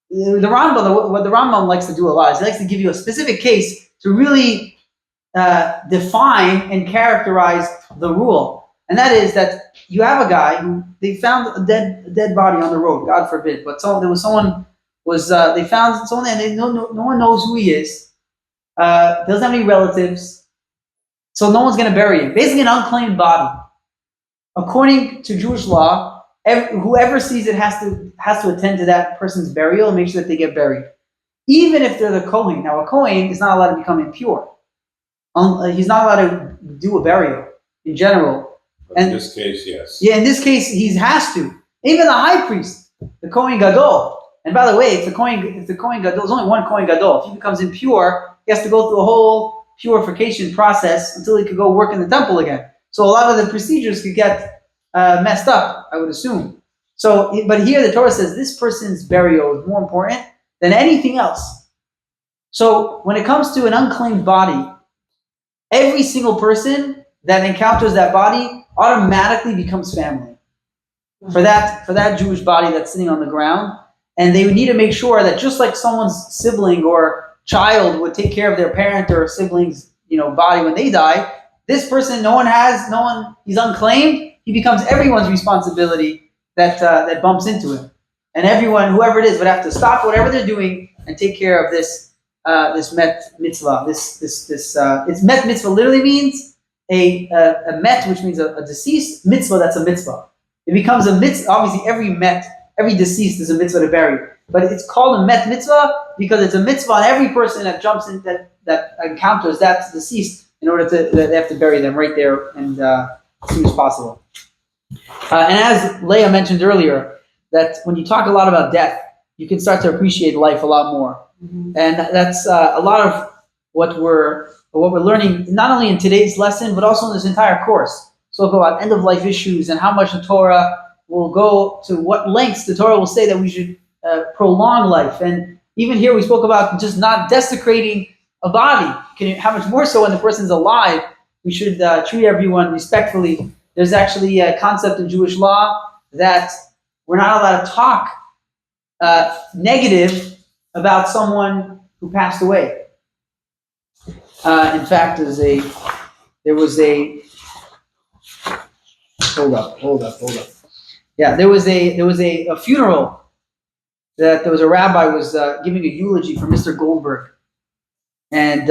Speaker 1: What the Rambam likes to do a lot is he likes to give you a specific case to really define and characterize the rule. And that is that you have a guy who they found a dead body on the road, God forbid, but they found someone and no one knows who he is. Doesn't have any relatives, so no one's going to bury him. Basically, an unclaimed body. According to Jewish law, whoever sees it has to attend to that person's burial and make sure that they get buried, even if they're the Kohen. Now, a Kohen is not allowed to become impure. He's not allowed to do a burial in general.
Speaker 2: But in this case, yes.
Speaker 1: Yeah, in this case, he has to. Even the high priest, the Kohen Gadol. And by the way, if the Kohen Gadol, there's only one Kohen Gadol. If he becomes impure, he has to go through a whole purification process until he could go work in the temple again. So a lot of the procedures could get messed up, I would assume. So, but here the Torah says this person's burial is more important than anything else. So when it comes to an unclaimed body, every single person that encounters that body automatically becomes family for that Jewish body that's sitting on the ground. And they would need to make sure that just like someone's sibling or child would take care of their parent or sibling's body when they die, this person, he's unclaimed. He becomes everyone's responsibility that bumps into him, and whoever it is, would have to stop whatever they're doing and take care of this met mitzvah. It's met mitzvah literally means a met, which means a deceased. Mitzvah, that's a mitzvah. It becomes a mitzvah. Obviously, every deceased is a mitzvah to bury, but it's called a met mitzvah because it's a mitzvah on every person that jumps in that encounters that deceased. In order they have to bury them right there and as soon as possible. And as Leah mentioned earlier, that when you talk a lot about death, you can start to appreciate life a lot more. Mm-hmm. And that's a lot of what we're learning, not only in today's lesson, but also in this entire course. So we'll go about end of life issues and how much the Torah will go to what lengths the Torah will say that we should prolong life. And even here we spoke about just not desecrating a body. How much more so when the person's alive? We should treat everyone respectfully. There's actually a concept in Jewish law that we're not allowed to talk negative about someone who passed away. In fact, there was a hold up. Yeah, there was a funeral that there was a rabbi was giving a eulogy for Mr. Goldberg. And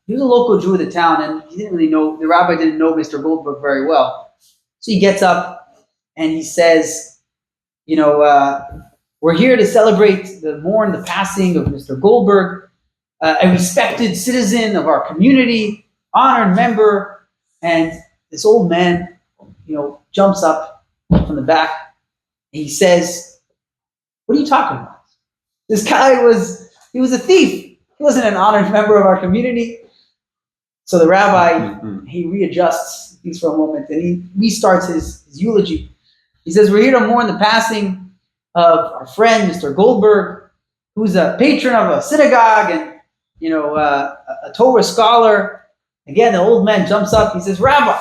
Speaker 1: he was a local Jew of the town, and the rabbi didn't know Mr. Goldberg very well. So he gets up and he says, we're here to celebrate mourn the passing of Mr. Goldberg, a respected citizen of our community, honored member. And this old man, jumps up from the back and he says, "What are you talking about? This guy was a thief. He wasn't an honored member of our community." So the rabbi, he readjusts things for a moment and he restarts his eulogy. He says, "We're here to mourn the passing of our friend, Mr. Goldberg, who's a patron of a synagogue and, a Torah scholar." Again, the old man jumps up. He says, "Rabbi,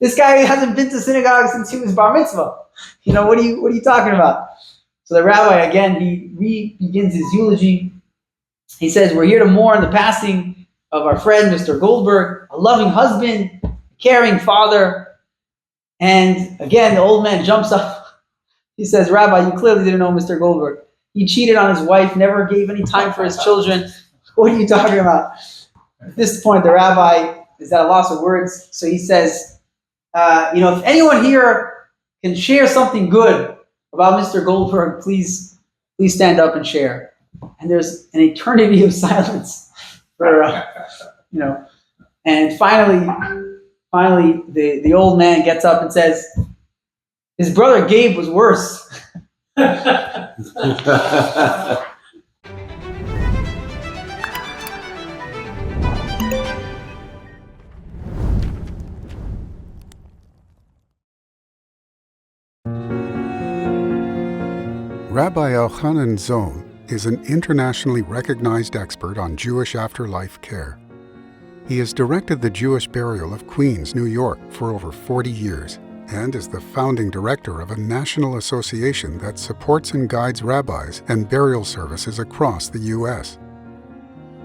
Speaker 1: this guy hasn't been to synagogue since he was bar mitzvah. What are you talking about?" So the rabbi, again, he begins his eulogy. He says, "We're here to mourn the passing of our friend, Mr. Goldberg, a loving husband, a caring father. And again, the old man jumps up. He says, Rabbi, you clearly didn't know Mr. Goldberg. He cheated on his wife, never gave any time for his children. What are you talking about? At this point, the rabbi is at a loss of words. So he says, if anyone here can share something good about Mr. Goldberg, please stand up and share. And there's an eternity of silence for, and finally, the old man gets up and says, his brother Gabe was worse.
Speaker 7: Rabbi Elchanan Zon is an internationally recognized expert on Jewish afterlife care. He has directed the Jewish burial of Queens, New York for over 40 years and is the founding director of a national association that supports and guides rabbis and burial services across the U.S.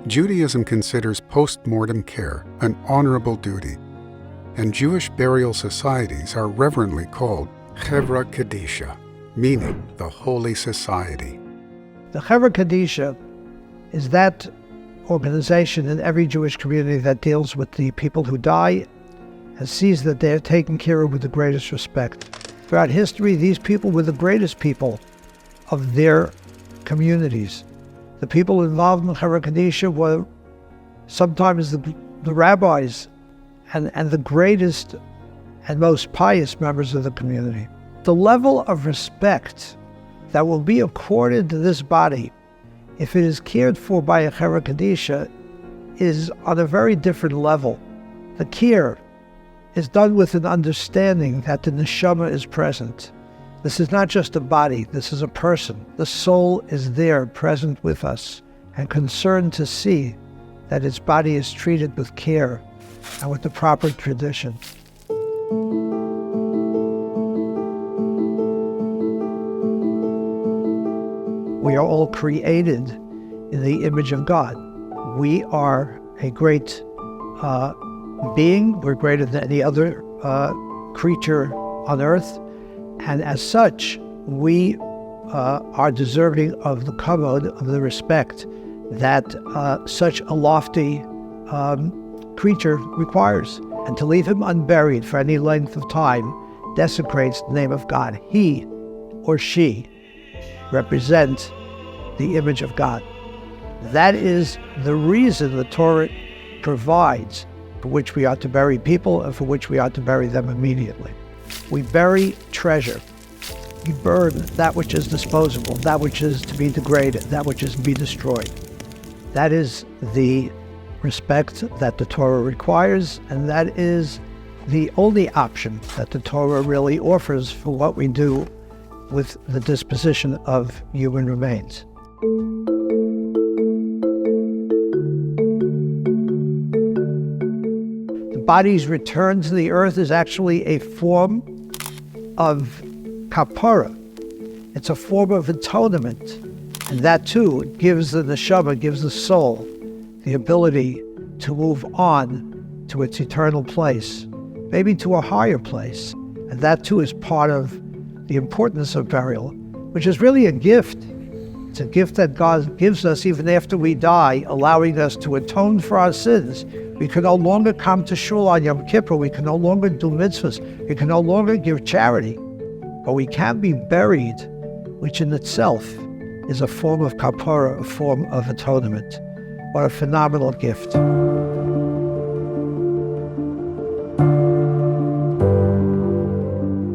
Speaker 7: Judaism considers post-mortem care an honorable duty, and Jewish burial societies are reverently called Chevra Kadisha, meaning the Holy Society.
Speaker 8: The Chevra Kadisha is that organization in every Jewish community that deals with the people who die and sees that they are taken care of with the greatest respect. Throughout history, these people were the greatest people of their communities. The people involved in the Chevra Kadisha were sometimes the rabbis and the greatest and most pious members of the community. The level of respect that will be accorded to this body if it is cared for by a Chevra Kadisha is on a very different level. The care is done with an understanding that the neshama is present. This is not just a body, this is a person. The soul is there, present with us, and concerned to see that its body is treated with care and with the proper tradition. We are all created in the image of God. We are a great being. We're greater than any other creature on earth. And as such, we are deserving of the kavod, of the respect that such a lofty creature requires. And to leave him unburied for any length of time desecrates the name of God. He or she represent the image of God. That is the reason the Torah provides for which we are to bury people and for which we are to bury them immediately. We bury treasure. We burn that which is disposable, that which is to be degraded, that which is to be destroyed. That is the respect that the Torah requires, and that is the only option that the Torah really offers for what we do with the disposition of human remains. The body's return to the earth is actually a form of kapara. It's a form of atonement. And that too gives the neshama, gives the soul, the ability to move on to its eternal place, maybe to a higher place. And that too is part of the importance of burial, which is really a gift. It's a gift that God gives us even after we die, allowing us to atone for our sins. We can no longer come to shul on Yom Kippur. We can no longer do mitzvahs. We can no longer give charity. But we can be buried, which in itself is a form of kapara, a form of atonement. What a phenomenal gift.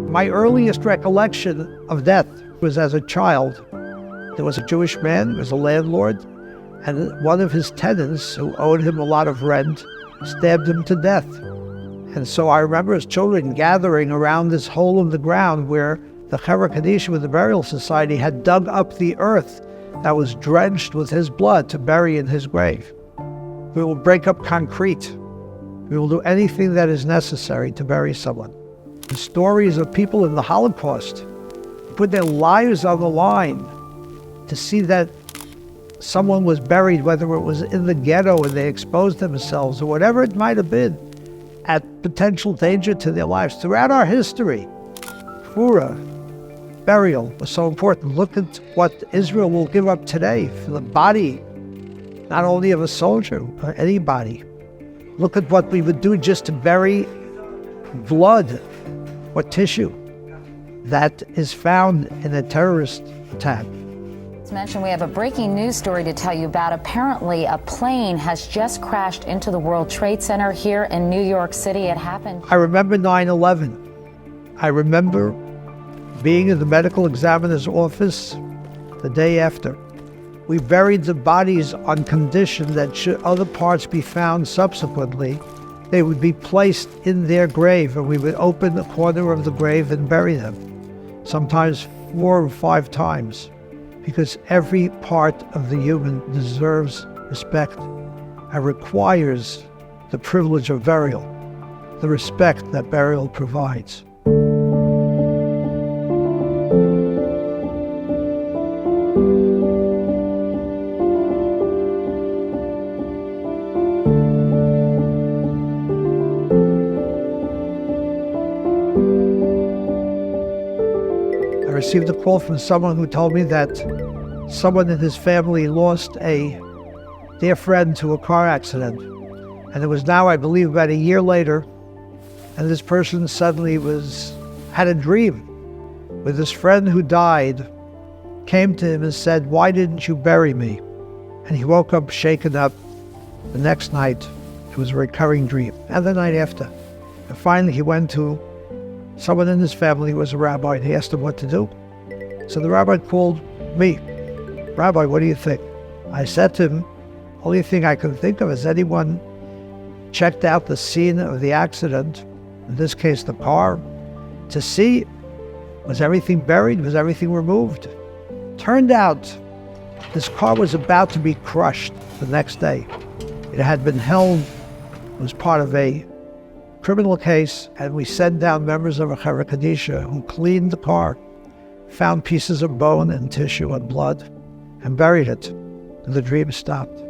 Speaker 8: My earliest recollection of death was as a child. There was a Jewish man, there was a landlord, and one of his tenants, who owed him a lot of rent, stabbed him to death. And so I remember as children gathering around this hole in the ground where the Chevra Kadisha with the Burial Society had dug up the earth that was drenched with his blood to bury in his grave. We will break up concrete. We will do anything that is necessary to bury someone. The stories of people in the Holocaust put their lives on the line to see that someone was buried, whether it was in the ghetto and they exposed themselves or whatever it might have been, at potential danger to their lives. Throughout our history, Fura, burial was so important. Look at what Israel will give up today for the body, not only of a soldier, but anybody. Look at what we would do just to bury blood or tissue that is found in a terrorist attack.
Speaker 9: As mentioned, we have a breaking news story to tell you about. Apparently, a plane has just crashed into the World Trade Center here in New York City. It happened.
Speaker 8: I remember 9/11. I remember being in the medical examiner's office the day after. We buried the bodies on condition that should other parts be found subsequently, they would be placed in their grave, and we would open the corner of the grave and bury them, sometimes 4 or 5 times, because every part of the human deserves respect and requires the privilege of burial, the respect that burial provides. I received a call from someone who told me that someone in his family lost a dear friend to a car accident. And it was now, I believe, about a year later, and this person suddenly had a dream with this friend who died, came to him and said, "Why didn't you bury me?" And he woke up shaken up. The next night, it was a recurring dream, and the night after. And finally, he went to someone in his family who was a rabbi, and he asked him what to do. So the rabbi called me. "Rabbi, what do you think?" I said to him, "Only thing I can think of is anyone checked out the scene of the accident, in this case the car, to see, was everything buried, was everything removed?" Turned out this car was about to be crushed the next day. It had been held, it was part of a criminal case, and we sent down members of a Chevra Kadisha who cleaned the car, found pieces of bone and tissue and blood, and buried it, and the dream stopped.